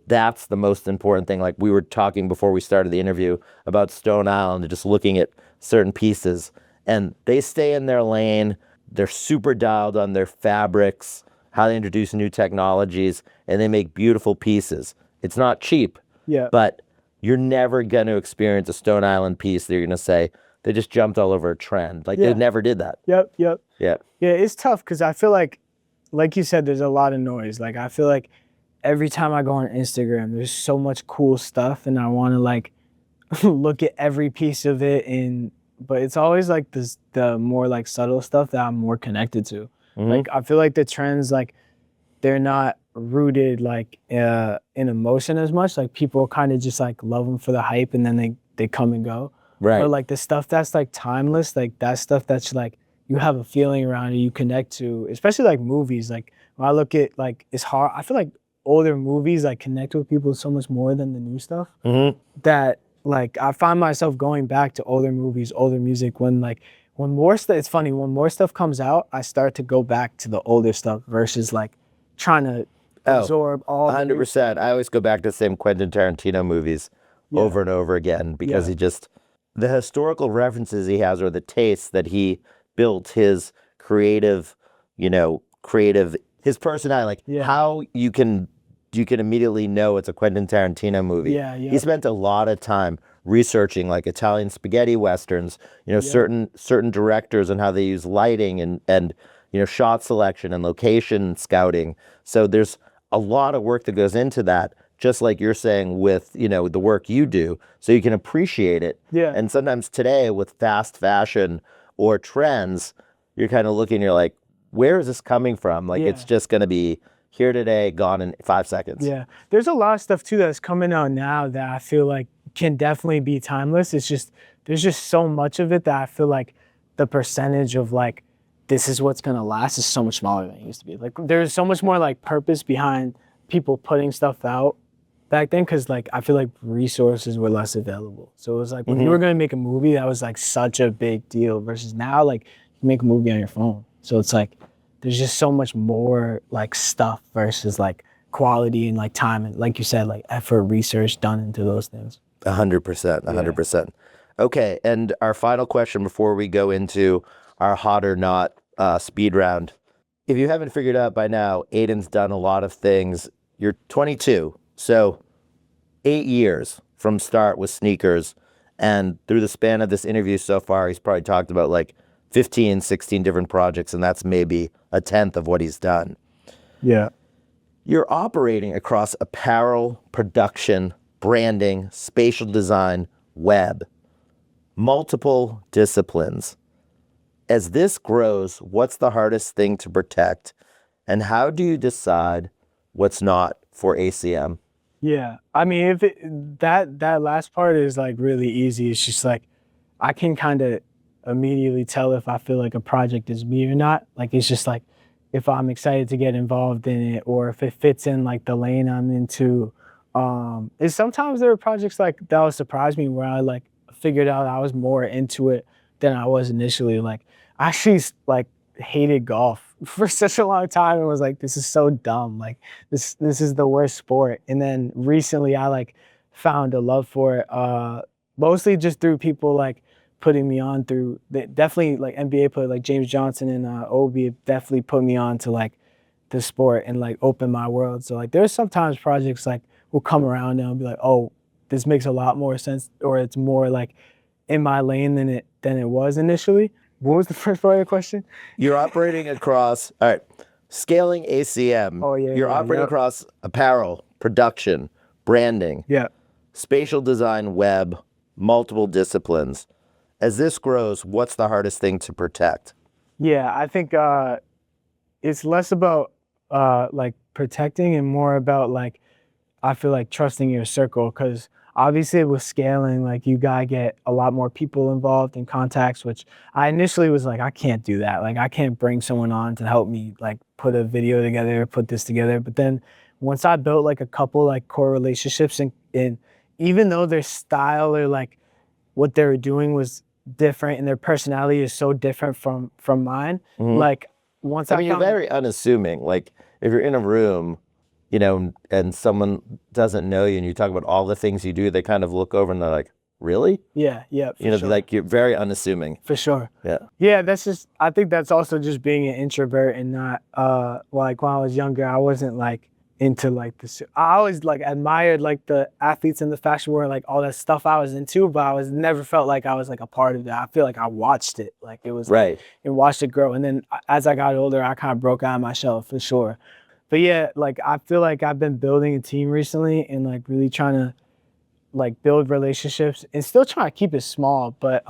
that's the most important thing. Like we were talking before we started the interview about Stone Island and just looking at certain pieces, and they stay in their lane. They're super dialed on their fabrics, how they introduce new technologies, and they make beautiful pieces. It's not cheap, Yeah. but you're never going to experience a Stone Island piece that you're going to say they just jumped all over a trend. Like Yeah. they never did that. Yep. Yep. Yeah. Yeah. It's tough because I feel like you said, there's a lot of noise. Like I feel like every time I go on Instagram, there's so much cool stuff, and I want to like look at every piece of it. But it's always like the more like subtle stuff that I'm more connected to. Like I feel like the trends, like they're not rooted like in emotion as much. Like people kind of just like love them for the hype, and then they come and go. Right. But like the stuff that's like timeless, like that stuff that's like you have a feeling around it, you connect to, especially like movies. Like when I look at like it's hard. I feel like older movies like connect with people so much more than the new stuff. That like I find myself going back to older movies, older music when more stuff. It's funny when more stuff comes out, I start to go back to the older stuff versus like trying to absorb all. 100%. I always go back to the same Quentin Tarantino movies over and over again because the historical references he has, or the tastes that he built his creative, his personality, like how you can immediately know it's a Quentin Tarantino movie. Yeah. He spent a lot of time researching like Italian spaghetti westerns, certain directors and how they use lighting and shot selection and location scouting. So there's a lot of work that goes into that, just like you're saying with, the work you do, so you can appreciate it. Yeah. And sometimes today with fast fashion or trends, you're kind of looking, you're like, where is this coming from? Like it's just going to be here today, gone in 5 seconds. Yeah. There's a lot of stuff too that's coming out now that I feel like can definitely be timeless. It's just, there's just so much of it that I feel like the percentage of like, this is what's going to last is so much smaller than it used to be. Like there's so much more like purpose behind people putting stuff out back then, because like I feel like resources were less available. So it was like when you were going to make a movie, that was like such a big deal, versus now like you make a movie on your phone. So it's like there's just so much more like stuff versus like quality and like time and, like you said, like effort, research done into those things. 100%, 100%. Okay, and our final question before we go into our hot or not speed round. If you haven't figured out by now, Aidan's done a lot of things. You're 22, so 8 years from start with sneakers, and through the span of this interview so far, he's probably talked about like 15, 16 different projects, and that's maybe a tenth of what he's done. Yeah. You're operating across apparel, production, branding, spatial design, web, multiple disciplines. As this grows, what's the hardest thing to protect? And how do you decide what's not for ACM? Yeah, I mean, if that last part is like really easy. It's just like I can kind of immediately tell if I feel like a project is me or not. Like it's just like if I'm excited to get involved in it or if it fits in like the lane I'm into. And sometimes there are projects like that will surprise me where I like figured out I was more into it than I was initially. Like I actually like hated golf for such a long time and was like, this is so dumb. Like this is the worst sport. And then recently I like found a love for it. Mostly just through people like putting me on through definitely like NBA players like James Johnson and Obi definitely put me on to like the sport and like open my world. So like there's sometimes projects like will come around and I'll be like, oh, this makes a lot more sense or it's more like in my lane than it was initially. What was the first part of the question? You're operating across, all right, scaling ACM. Oh, yeah, You're yeah, operating yep. across apparel, production, branding, Yeah. spatial design, web, multiple disciplines. As this grows, what's the hardest thing to protect? Yeah, I think it's less about like protecting and more about like I feel like trusting your circle because obviously with scaling, like you gotta get a lot more people involved in contacts, which I initially was like, I can't do that. Like I can't bring someone on to help me like put a video together, put this together. But then once I built like a couple like core relationships and even though their style or like what they were doing was different and their personality is so different from mine, like once I I mean, you're found very unassuming. Like, if you're in a room, and someone doesn't know you and you talk about all the things you do, they kind of look over and they're like, really? yeah, for sure. Like you're very unassuming. For sure. Yeah. Yeah, that's just I think that's also just being an introvert and not like when I was younger, I wasn't like into like this. I always like admired like the athletes in the fashion world, like all that stuff I was into, but I was never felt like I was like a part of that. I feel like I watched it. Like it was Right. and watched it grow. And then as I got older, I kind of broke out of my shell for sure. But yeah, like I feel like I've been building a team recently and like really trying to like build relationships and still trying to keep it small, but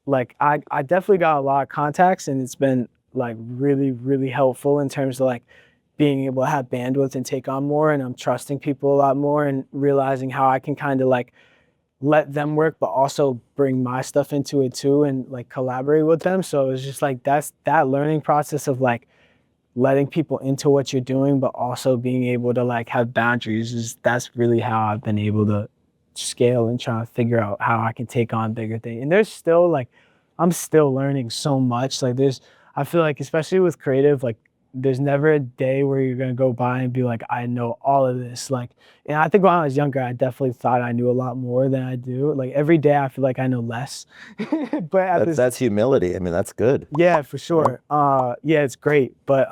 like I definitely got a lot of contacts and it's been like really, really helpful in terms of like being able to have bandwidth and take on more and I'm trusting people a lot more and realizing how I can kind of like let them work but also bring my stuff into it too and like collaborate with them. So it's just like that's that learning process of like letting people into what you're doing but also being able to like have boundaries is that's really how I've been able to scale and try to figure out how I can take on bigger things. And there's still like I'm still learning so much. Like I feel like especially with creative, like there's never a day where you're gonna go by and be like, I know all of this. Like, and I think when I was younger, I definitely thought I knew a lot more than I do. Like every day I feel like I know less. But at this That's humility. I mean, that's good. yeah, for sure. Yeah, it's great. But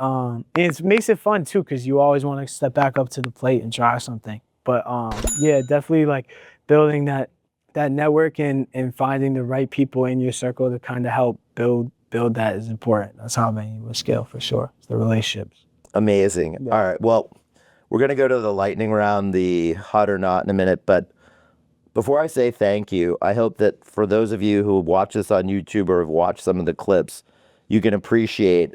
it makes it fun too, because you always want to step back up to the plate and try something. But yeah, definitely like building that network and finding the right people in your circle to kind of help build that is important. That's how I've been able to scale for sure. It's the relationships. Amazing. Yeah. All right. Well, we're going to go to the lightning round, the hot or not in a minute. But before I say thank you, I hope that for those of you who watch this on YouTube or have watched some of the clips, you can appreciate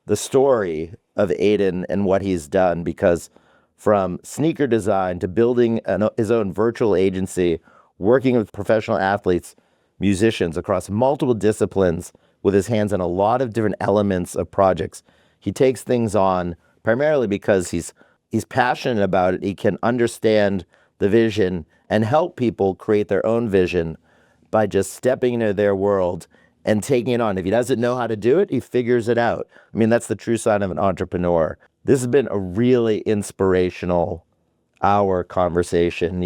the story of Aidan and what he's done, because from sneaker design to building his own virtual agency, working with professional athletes, musicians across multiple disciplines with his hands on a lot of different elements of projects. He takes things on primarily because he's passionate about it. He can understand the vision and help people create their own vision by just stepping into their world and taking it on. If he doesn't know how to do it, he figures it out. I mean, that's the true sign of an entrepreneur. This has been a really inspirational hour conversation.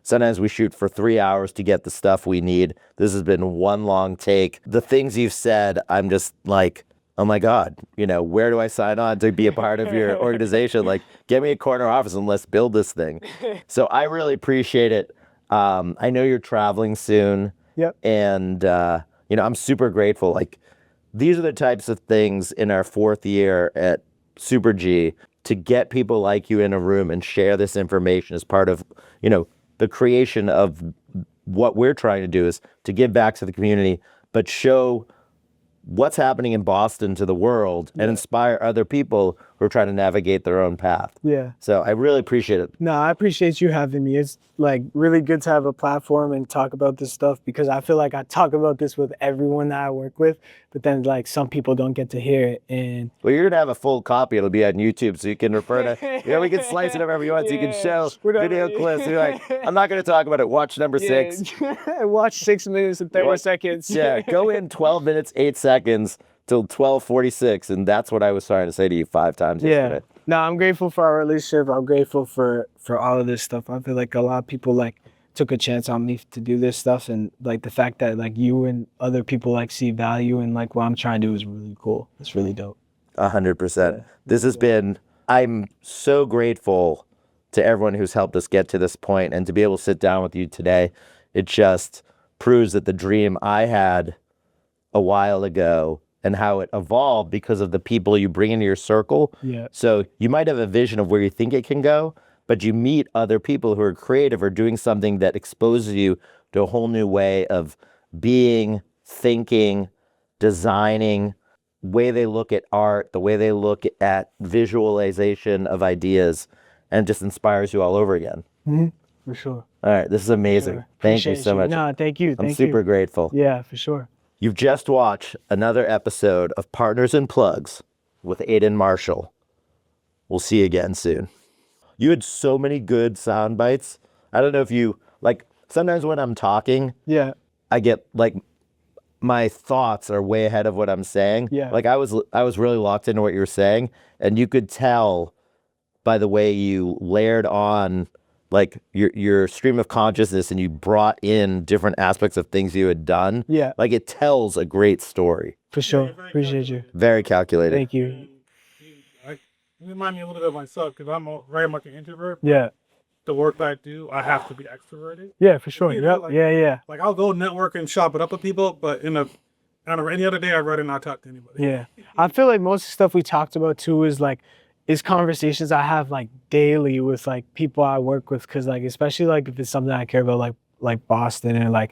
Sometimes we shoot for 3 hours to get the stuff we need. This has been one long take. The things you've said, I'm just like, oh my God, where do I sign on to be a part of your organization? Like, get me a corner office and let's build this thing. So I really appreciate it. I know you're traveling soon. Yep. And, I'm super grateful. Like, these are the types of things in our 4th year at Super G to get people like you in a room and share this information as part of, the creation of what we're trying to do is to give back to the community, but show what's happening in Boston to the world and inspire other people who are trying to navigate their own path. Yeah. So I really appreciate it. No, I appreciate you having me. It's like really good to have a platform and talk about this stuff, because I feel like I talk about this with everyone that I work with, but then like some people don't get to hear it. And Well, you're going to have a full copy. It'll be on YouTube, so you can refer to, we can slice it up every once. So you can show video clips. You're like, I'm not going to talk about it. Watch number 6. Watch 6 minutes and 30 seconds. Yeah, go in 12 minutes, 8 seconds till 12:46. And that's what I was trying to say to you 5 times yesterday. No, I'm grateful for our relationship. I'm grateful for all of this stuff. I feel like a lot of people like took a chance on me to do this stuff, and like the fact that like you and other people like see value in like what I'm trying to do is really cool. It's really dope. 100%. This has been, I'm so grateful to everyone who's helped us get to this point, and to be able to sit down with you today. It just proves that the dream I had a while ago and how it evolved because of the people you bring into your circle. Yeah. So you might have a vision of where you think it can go, but you meet other people who are creative or doing something that exposes you to a whole new way of being, thinking, designing, way they look at art, the way they look at visualization of ideas, and just inspires you all over again. Mm-hmm. For sure. All right, this is amazing. Sure. Thank you Appreciate so much. No, thank you. I'm super grateful. Yeah, for sure. You've just watched another episode of Partners and Plugs with Aidan Marshall. We'll see you again soon. You had so many good sound bites. I don't know if you, like, sometimes when I'm talking, Yeah. I get, like, my thoughts are way ahead of what I'm saying. Yeah. Like, I was really locked into what you were saying, and you could tell by the way you layered on like your stream of consciousness, and you brought in different aspects of things you had done. Yeah. Like, it tells a great story. For sure. Appreciate you. Very calculated. Thank you. You remind me a little bit of myself, because I'm very much an introvert. Yeah. The work that I do, I have to be extroverted. Yeah, for sure. You know, Yep. like- Yeah. Like, I'll go network and shop it up with people, but on any other day, I'd rather not talk to anybody. Yeah. I feel like most of the stuff we talked about too is conversations I have like daily with like people I work with, because like especially like if it's something I care about, like Boston and like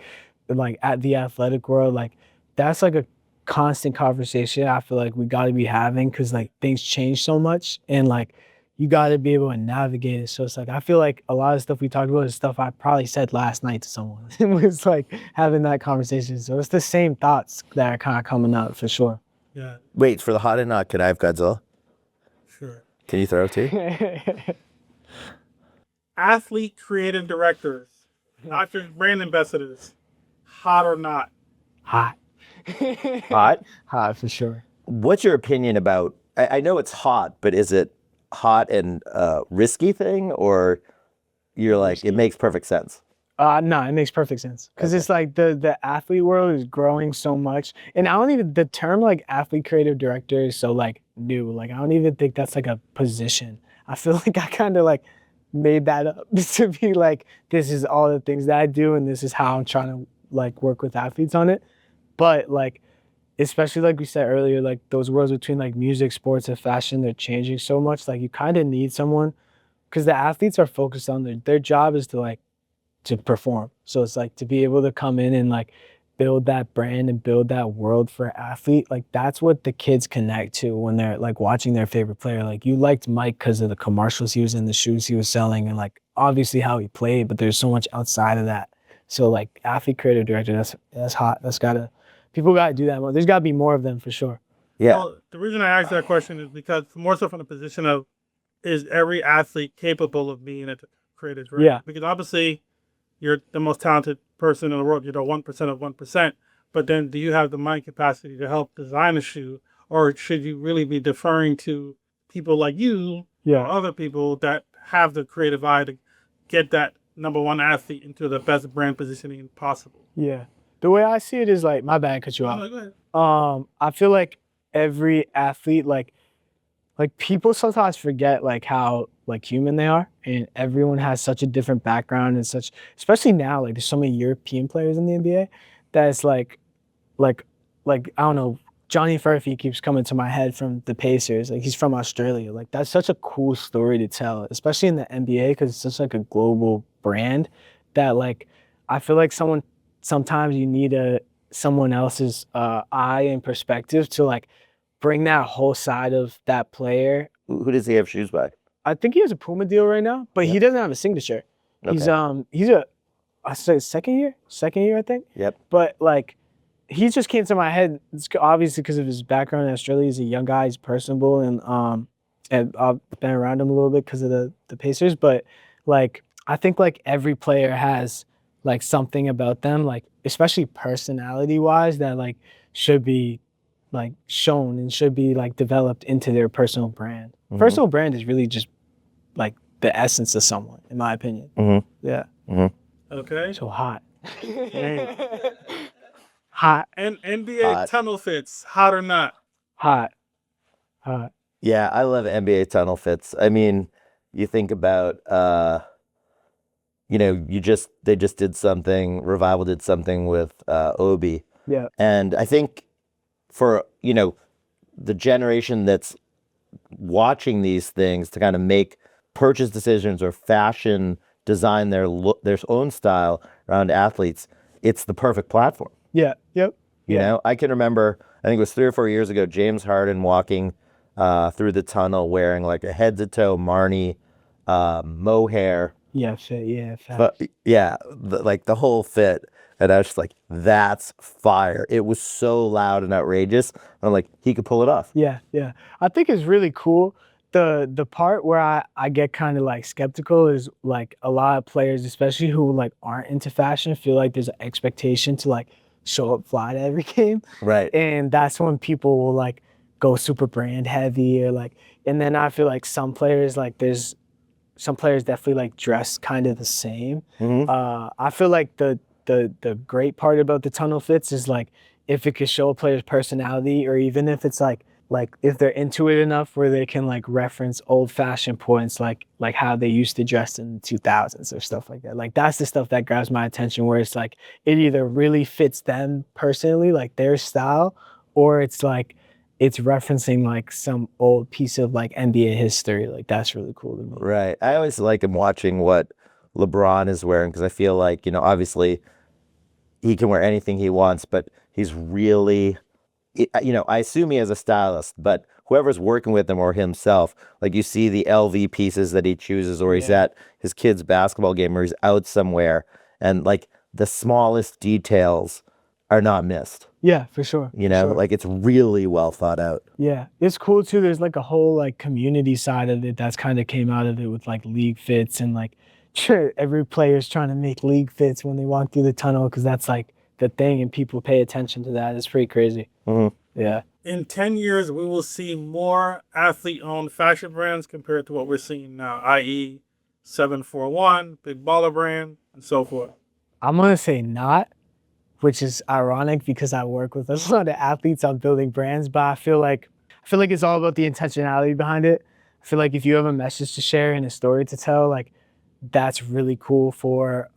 at the athletic world, like that's like a constant conversation I feel like we got to be having, because like things change so much, and like you got to be able to navigate it. So it's like I feel like a lot of stuff we talked about is stuff I probably said last night to someone. It was like having that conversation. So it's the same thoughts that are kind of coming out for sure. Yeah, Wait, for the hot and not, can I have Godzilla? sure. Can you throw it too? Athlete creative directors, not just brand ambassadors, hot or not. Hot. Hot? Hot for sure. What's your opinion about, I know it's hot, but is it hot and risky thing, or you're like, it makes perfect sense? No, it makes perfect sense, because it's like the athlete world is growing so much, and I don't even, the term like athlete creative director is so like new. Like I don't even think that's like a position. I feel like I kind of like made that up to be like, this is all the things that I do, and this is how I'm trying to like work with athletes on it. But like, especially like we said earlier, like those worlds between like music, sports, and fashion, they're changing so much. Like you kind of need someone, because the athletes are focused on their job is to perform. So it's like to be able to come in and like build that brand and build that world for athlete. Like that's what the kids connect to when they're like watching their favorite player. Like you liked Mike because of the commercials he was in, the shoes he was selling, and like obviously how he played, but there's so much outside of that. So like athlete creative director, that's hot. People gotta do that more. There's gotta be more of them for sure. Yeah. Well, the reason I asked that question is because more so from the position of, is every athlete capable of being a creative director? Yeah. Because obviously you're the most talented person in the world. You're the 1% of 1%. But then do you have the mind capacity to help design a shoe? Or should you really be deferring to people like you or other people that have the creative eye to get that number one athlete into the best brand positioning possible? Yeah. The way I see it is like, my bad, cut you off. Oh, go ahead. I feel like every athlete, like people sometimes forget like how like human they are, and everyone has such a different background and such, especially now, like there's so many European players in the NBA that it's like I don't know, Johnny Furphy keeps coming to my head from the Pacers. Like he's from Australia. Like that's such a cool story to tell, especially in the NBA, because it's such like a global brand that like I feel like sometimes you need someone else's eye and perspective to like bring that whole side of that player. Who does he have shoes by? I think he has a Puma deal right now, but he Yep. doesn't have a signature. He's Okay. he's a I say second year I think. Yep. But like he just came to my head. It's obviously because of his background in Australia. He's a young guy. He's personable, and I've been around him a little bit because of the Pacers. But like I think like every player has like something about them, like especially personality wise, that like should be like shown and should be like developed into their personal brand. Mhm. Personal brand is really just like the essence of someone, in my opinion. Mhm. Yeah. Mhm. Okay. So hot. Hot. And NBA Hot. tunnel fits, hot or not? Hot. Yeah, I love NBA tunnel fits. I mean, you think about they just did something, Revival did something with Obi. Yeah. And I think for, the generation that's watching these things to kind of make purchase decisions or fashion design their own style around athletes, it's the perfect platform. Yeah. Yep. I can remember, I think it was 3 or 4 years ago, James Harden walking through the tunnel wearing like a head to toe Marnie mohair. Yeah. Fit. Yeah. Fat. But yeah, like the whole fit. And I was just like, that's fire. It was so loud and outrageous. And I'm like, he could pull it off. Yeah. Yeah. I think it's really cool. The part where I get kind of like skeptical is like a lot of players, especially who like aren't into fashion, feel like there's an expectation to like show up fly to every game. Right. And that's when people will like go super brand heavy or like, and then I feel like some players definitely like dress kind of the same. Mhm. I feel like the great part about the tunnel fits is like if it could show a player's personality, or even if it's like if they're into it enough where they can like reference old fashioned points like how they used to dress in the 2000s or stuff like that. Like that's the stuff that grabs my attention, where it's like it either really fits them personally, like their style, or it's like it's referencing like some old piece of like NBA history. Like that's really cool to me. Right. I always like him watching what LeBron is wearing because I feel like, obviously he can wear anything he wants, but he's really, I assume he has a stylist, but whoever's working with him or himself, like you see the LV pieces that he chooses, or he's Yeah. at his kid's basketball game, or he's out somewhere, and like the smallest details are not missed. Yeah, for sure. for sure. Like it's really well thought out. Yeah, it's cool too. There's like a whole like community side of it that's kind of came out of it with like league fits, and like sure, every player's trying to make league fits when they walk through the tunnel because that's like the thing, and people pay attention to that. It's pretty crazy. Mhm. Yeah. In 10 years, we will see more athlete-owned fashion brands compared to what we're seeing now, i.e. 741, Big Baller Brand, and so forth. I'm gonna say not, which is ironic because I work with a lot of athletes on building brands, but I feel like it's all about the intentionality behind it. I feel like if you have a message to share and a story to tell, like that's really cool for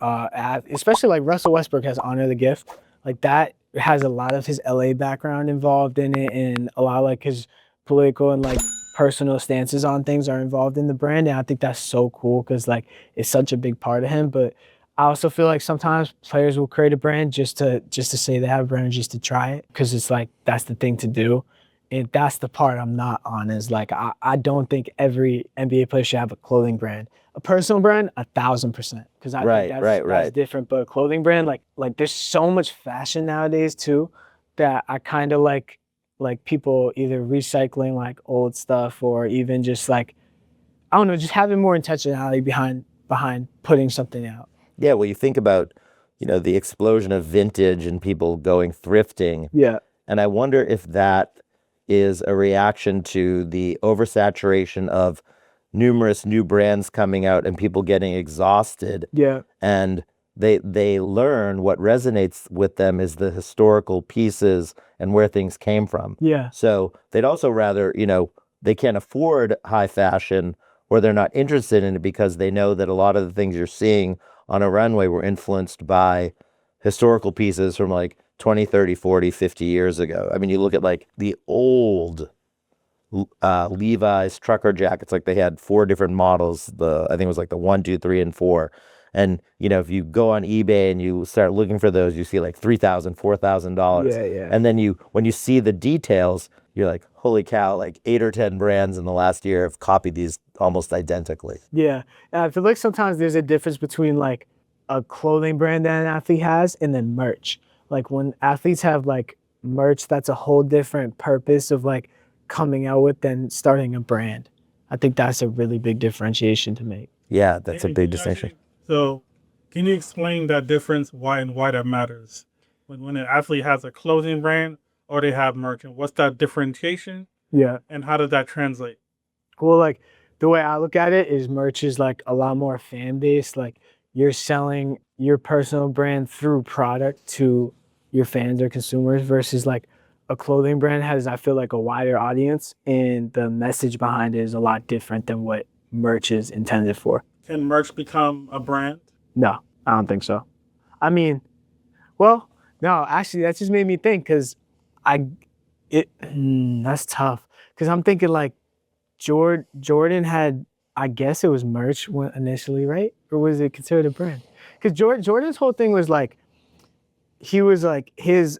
especially like Russell Westbrook has Honor the Gift. Like that has a lot of his LA background involved in it, and a lot of like his political and like personal stances on things are involved in the brand. And I think that's so cool because like it's such a big part of him. But I also feel like sometimes players will create a brand just to say they have a brand, just to try it, because it's like that's the thing to do. And that's the part I'm not on, is like I don't think every NBA player should have a clothing brand. A personal brand, 1,000%, because I Right, think right. that's different. But a clothing brand, like there's so much fashion nowadays too, that I kind of like people either recycling like old stuff, or even just like I don't know, just having more intentionality behind putting something out. Yeah, well, you think about, the explosion of vintage and people going thrifting. Yeah. And I wonder if that is a reaction to the oversaturation of numerous new brands coming out and people getting exhausted. Yeah. And they learn what resonates with them is the historical pieces and where things came from. Yeah. So they'd also rather, they can't afford high fashion, or they're not interested in it because they know that a lot of the things you're seeing on a runway were influenced by historical pieces from like 20, 30, 40, 50 years ago. I mean, you look at like the old Levi's trucker jackets, like they had 4 different models. I think it was like the 1, 2, 3, and 4. And, if you go on eBay and you start looking for those, you see like $3,000, $4,000. Yeah, yeah. And then when you see the details, you're like, holy cow, like 8 or 10 brands in the last year have copied these almost identically. Yeah. And I feel like sometimes there's a difference between like a clothing brand that an athlete has and then merch. Like when athletes have like merch, that's a whole different purpose of like coming out with than starting a brand. I think that's a really big differentiation to make. Yeah, that's a Can big you distinction. actually- So, can you explain that difference? Why that matters? When an athlete has a clothing brand or they have merch, and what's that differentiation? Yeah. And how does that translate? Well, like the way I look at it is merch is like a lot more fan based. Like you're selling your personal brand through product to your fans or consumers versus like a clothing brand has, I feel like, a wider audience and the message behind it is a lot different than what merch is intended for. Can merch become a brand? No, I don't think so. I mean, well, no, actually, that just made me think because that's tough. Because I'm thinking like Jordan had, I guess it was merch initially, right? Or was it considered a brand? Because Jordan's whole thing was like, he was like his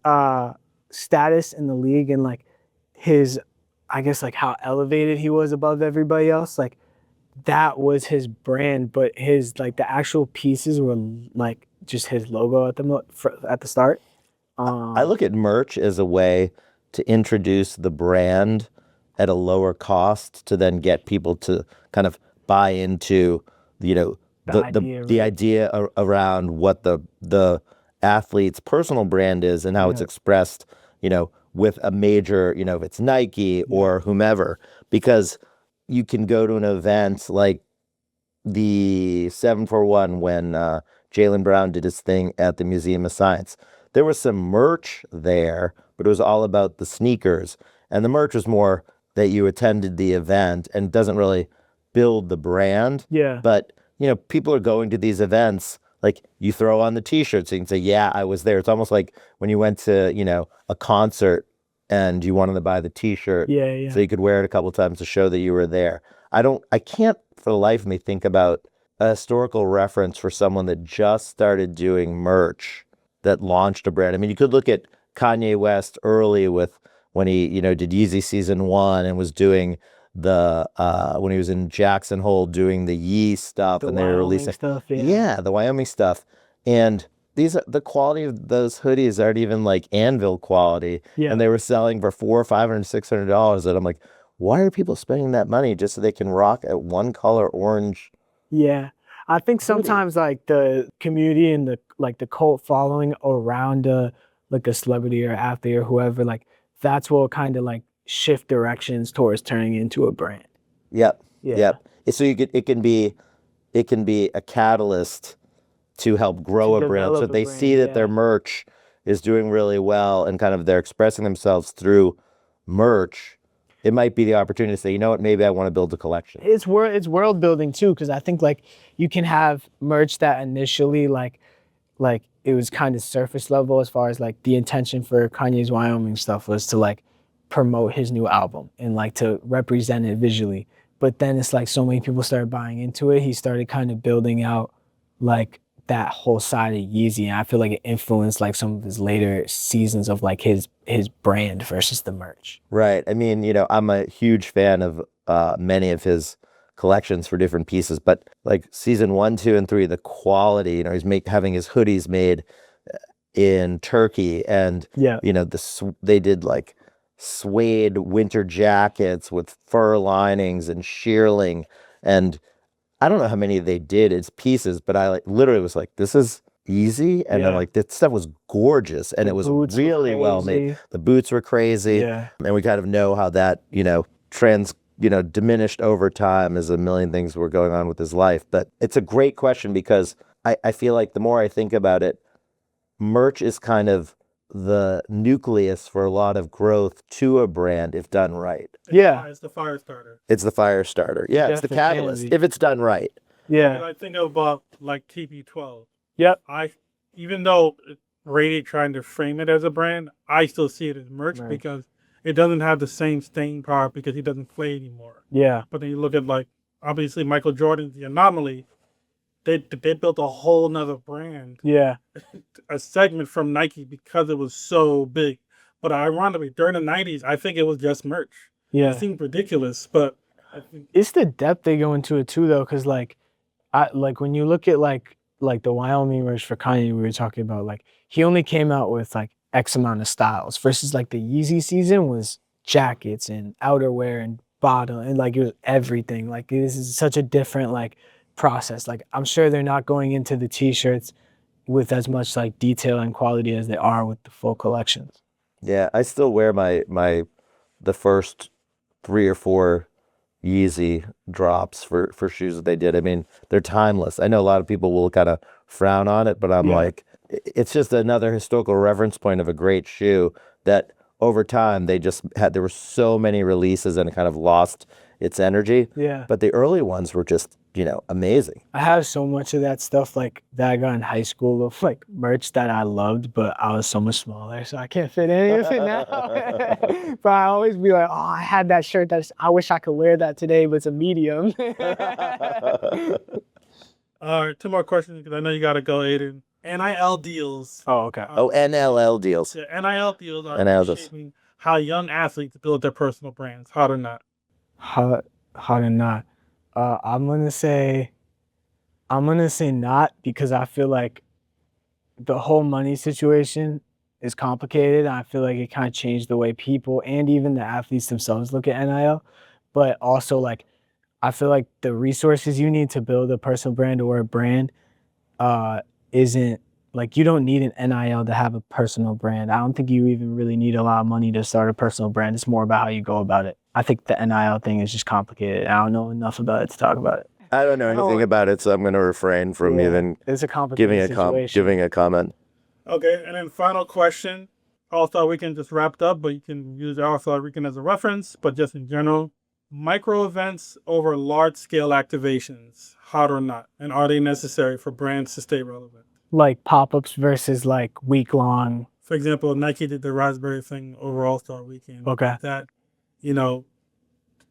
status in the league and like his, I guess like how elevated he was above everybody else. Like that was his brand, but his like the actual pieces were like just his logo at the start. I look at merch as a way to introduce the brand at a lower cost to then get people to kind of buy into, the idea around what the athlete's personal brand is and how it's expressed, with a major, if it's Nike or whomever, because you can go to an event like the 741 when Jaylen Brown did his thing at the Museum of Science. There was some merch there, but it was all about the sneakers. And the merch was more that you attended the event and doesn't really build the brand. Yeah. But, people are going to these events. Like you throw on the t-shirt so you can say, yeah, I was there. It's almost like when you went to, a concert and you wanted to buy the t-shirt. Yeah. So you could wear it a couple of times to show that you were there. I can't for the life of me think about a historical reference for someone that just started doing merch that launched a brand. I mean, you could look at Kanye West early with when he, did Yeezy Season 1 and was doing the, when he was in Jackson Hole doing the Yee stuff and they were releasing stuff. Yeah, the Wyoming stuff. And the quality of those hoodies aren't even like Anvil quality. Yeah. And they were selling for $400, $500, $600. And I'm like, why are people spending that money just so they can rock a one color orange? Yeah. I think sometimes like the community and the cult following around like a celebrity or athlete or whoever, like that's what kind of like shift directions towards turning into a brand. Yep. Yeah. Yep. So it can be a catalyst to help grow To a brand. So develop if a they brand, see that yeah. their merch is doing really well and kind of they're expressing themselves through merch, it might be the opportunity to say, you know what, maybe I want to build a collection. It's world building too, because I think like you can have merch that initially like it was kind of surface level as far as like the intention for Kanye's Wyoming stuff was to like promote his new album and like to represent it visually. But then it's like so many people started buying into it. He started kind of building out like that whole side of Yeezy. And I feel like it influenced like some of his later seasons of like his brand versus the merch. Right. I mean, I'm a huge fan of many of his collections for different pieces, but like season 1, 2, and 3, the quality, he's having his hoodies made in Turkey and, Yeah. they did like suede winter jackets with fur linings and shearling. And I don't know how many they did as pieces, but I like literally was like, this is easy. And I'm Yeah. like, this stuff was gorgeous and The it was boots were really well made. crazy. The boots were crazy. Yeah. And we kind of know how that, diminished over time as a million things were going on with his life. But it's a great question because I feel like the more I think about it, merch is kind of the nucleus for a lot of growth to a brand if done right. It's the fire starter. It's the fire starter. Yeah, it's the Definitely catalyst can be. if it's done right. And Yeah. I think about like TP12. Yep. Even though Brady trying to frame it as a brand, I still see it as merch Merch. because it doesn't have the same staying power because he doesn't play anymore. Yeah. But then you look at like obviously Michael Jordan's the anomaly, they built a whole nother brand, Yeah. a segment from Nike because it was so big. But ironically, during the '90s, I think it was just merch. It Yeah. seemed ridiculous, but I think It's the depth they go into it too, though, because like I like when you look at like the Wyoming merch for Kanye we were talking about, like he only came out with like X amount of styles versus like the Yeezy season was jackets and outerwear and bottom and like it was everything. Like this is such a different like process. Like I'm sure they're not going into the t-shirts with as much like detail and quality as they are with the full collections. Yeah, I still wear the first 3 or 4 Yeezy drops for shoes that they did. I mean, they're timeless. I know a lot of people will kind of frown on it, but I'm Yeah. like, it's just another historical reference point of a great shoe that over time they just had, there were so many releases and it kind of lost its energy. Yeah. But the early ones were just, amazing. I have so much of that stuff like that I got in high school of like merch that I loved, but I was so much smaller, so I can't fit any of it now. But I always be like, oh, I had that shirt I wish I could wear that today, but it's a medium. all right, 2 more questions because I know you got to go, Aiden. NIL deals. Oh, okay. Oh, NLL deals. Yeah, NIL deals are NIL deals. reshaping how young athletes build their personal brands. Hot or not? Hot or not? I'm gonna say not because I feel like the whole money situation is complicated. I feel like it kind of changed the way people and even the athletes themselves look at NIL. But also, like, I feel like the resources you need to build a personal brand or a brand isn't like you don't need an NIL to have a personal brand. I don't think you even really need a lot of money to start a personal brand. It's more about how you go about it. I think the NIL thing is just complicated. I don't know enough about it to talk about it. I don't know anything about it, so I'm going to refrain from Yeah, even it's a complicated situation. giving a comment. Okay, and then final question. All-Star Weekend just wrapped up, but you can use All-Star Weekend as a reference, but just in general. Micro events over large-scale activations, hot or not? And are they necessary for brands to stay relevant? Like pop-ups versus like week-long. For example, Nike did the Raspberry thing over All-Star Weekend. Okay. That, do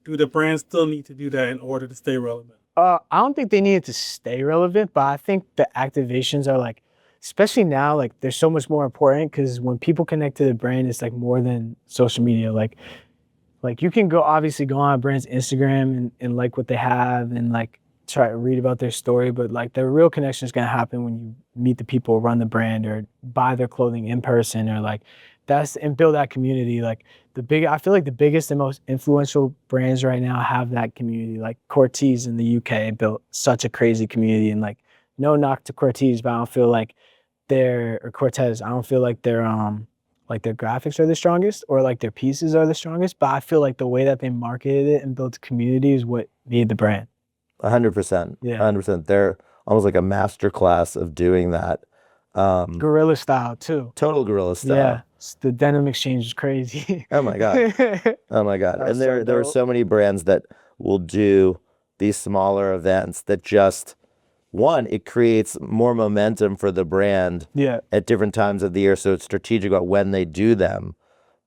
the brands still need to do that in order to stay relevant? I don't think they need it to stay relevant, but I think the activations are like, especially now, like they're so much more important because when people connect to the brand, it's like more than social media. Like you can obviously go on a brand's Instagram and like what they have and like try to read about their story, but like the real connection is gonna happen when you meet the people who run the brand or buy their clothing in person or like and build that community. Like I feel like the biggest and most influential brands right now have that community. Like Cortez in the UK built such a crazy community and like no knock to Cortez, but I don't feel like Cortez, I don't feel like their graphics are the strongest or like their pieces are the strongest, but I feel like the way that they marketed it and built community is what made the brand. 100%. Yeah. 100%. They're almost like a master class of doing that. Guerrilla style too. Total guerrilla style. Yeah. The denim exchange is crazy. Oh my God. Oh my God. That's And so there are dope. so many brands that will do these smaller events that just, one, it creates more momentum for the brand Yeah. at different times of the year. So it's strategic about when they do them,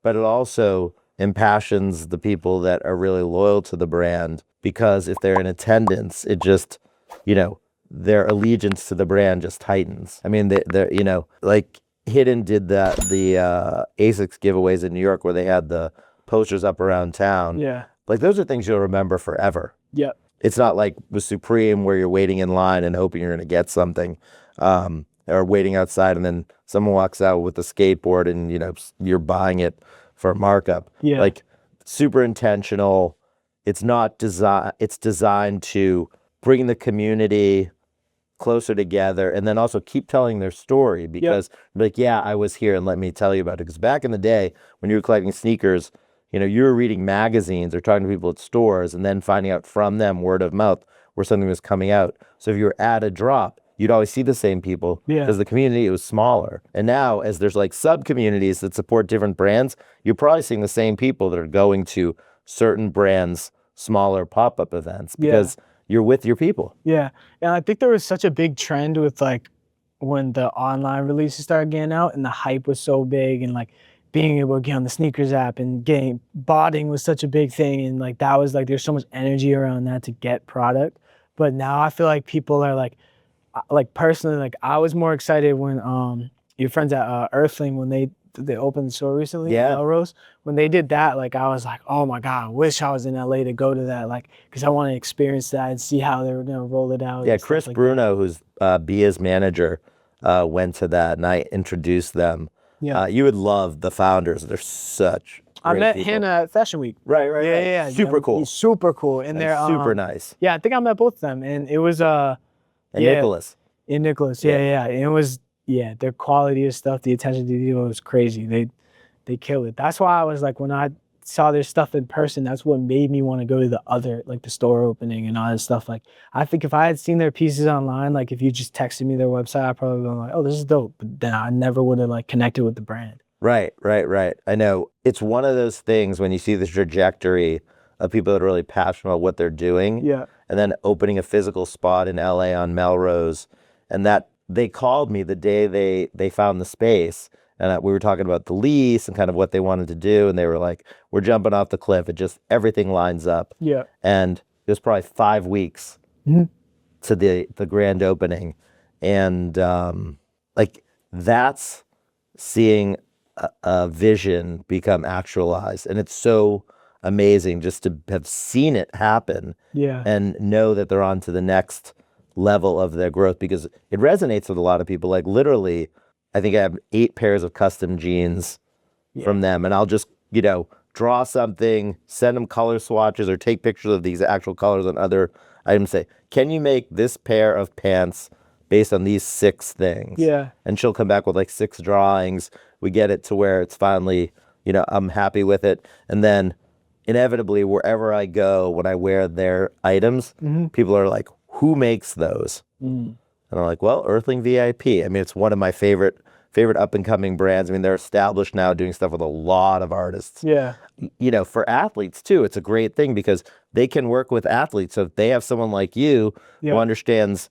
but it also impassions the people that are really loyal to the brand because if they're in attendance, it just, their allegiance to the brand just tightens. I mean, they're like Hidden did the ASICS giveaways in New York where they had the posters up around town. Yeah. Like those are things you'll remember forever. Yep. It's not like with Supreme where you're waiting in line and hoping you're going to get something, or waiting outside and then someone walks out with a skateboard and you're buying it for a markup. Yeah. Like super intentional. It's not design. It's designed to bring the community closer together and then also keep telling their story because like, yeah, I was here and let me tell you about it. Because back in the day when you were collecting sneakers, you were reading magazines or talking to people at stores and then finding out from them word of mouth where something was coming out. So if you were at a drop, you'd always see the same people because the community was smaller. And now as there's like sub communities that support different brands, you're probably seeing the same people that are going to certain brands' smaller pop-up events because you're with your people. Yeah. And I think there was such a big trend with like when the online releases started getting out and the hype was so big and like being able to get on the sneakers app and getting botting was such a big thing. And like, that was like, there's so much energy around that to get product. But now I feel like people are like like personally, like I was more excited when your friends at Earthling, when they opened the store recently, Yeah. Melrose, when they did that, like I was like, oh my God, I wish I was in LA to go to that, like, because I want to experience that and see how they were gonna roll it out. Yeah, and stuff Chris like Bruno, who's Bia's manager, went to that, and I introduced them. Yeah. You would love the founders. They're such I great met people. him at Fashion Week. Right, right, Yeah, right. yeah, Super cool. He's super cool, and And they're super nice. Yeah, I think I met both of them, and it was And yeah. Nicholas. In Nicholas, yeah. And it was their quality of stuff, the attention to detail was crazy. They kill it. That's why I was like, when I saw their stuff in person, that's what made me want to go to the other, like the store opening and all that stuff. Like, I think if I had seen their pieces online, like if you just texted me their website, I probably would have been like, oh, this is dope. But then I never would have like connected with the brand. Right. I know. It's one of those things when you see the trajectory of people that are really passionate about what they're doing. Yeah. And then opening a physical spot in LA on Melrose. And that they called me the day they found the space. And we were talking about the lease and kind of what they wanted to do. And they were like, we're jumping off the cliff. It just, everything lines up. Yeah. And it was probably 5 weeks to the grand opening. And like that's seeing a vision become actualized. And it's so amazing just to have seen it happen and know that they're on to the next level of their growth, because it resonates with a lot of people. Like literally, I think I have 8 pairs of custom jeans from them, and I'll just, draw something, send them color swatches or take pictures of these actual colors on other items, say, can you make this pair of pants based on these 6 things? Yeah. And she'll come back with like 6 drawings. We get it to where it's finally, I'm happy with it. And then inevitably, wherever I go, when I wear their items, people are like, who makes those? And I'm like, well, Earthling VIP. I mean, it's one of my favorite up and coming brands. I mean, they're established now, doing stuff with a lot of artists. Yeah. For athletes too, it's a great thing because they can work with athletes. So if they have someone like you who understands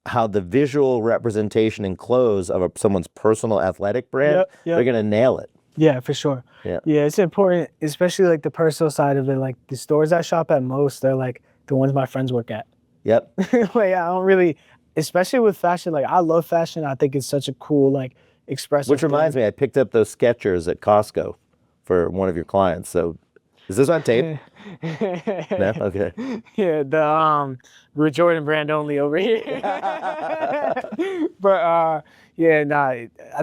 how the visual representation and clothes of someone's personal athletic brand, they're going to nail it. Yeah, for sure. Yeah, it's important, especially like the personal side of it. Like the stores I shop at most, they're like the ones my friends work at. Yep. Like I don't really, especially with fashion, like I love fashion. I think it's such a cool, like, expressive Which reminds me, I picked up those Skechers at Costco for one of your clients. So is this on tape? No? Okay. Yeah, the Jordan brand only over here. But I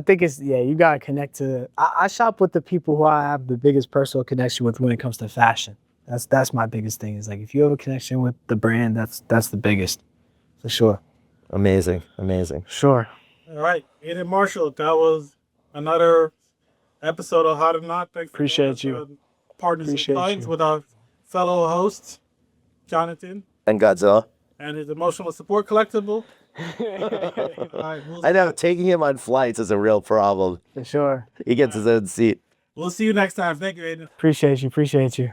think it's, you gotta connect to. I shop with the people who I have the biggest personal connection with when it comes to fashion. That's my biggest thing. Is like if you have a connection with the brand, that's the biggest, for sure. Amazing. Sure. All right, Aidan Marshall, that was another episode of How to Not. Thanks. Appreciate you. Partners and clients with our fellow hosts, Jonathan. And Godzilla. And his emotional support collectible. All right, I know, taking him on flights is a real problem. For sure. He gets his own seat. We'll see you next time. Thank you, Aidan. Appreciate you.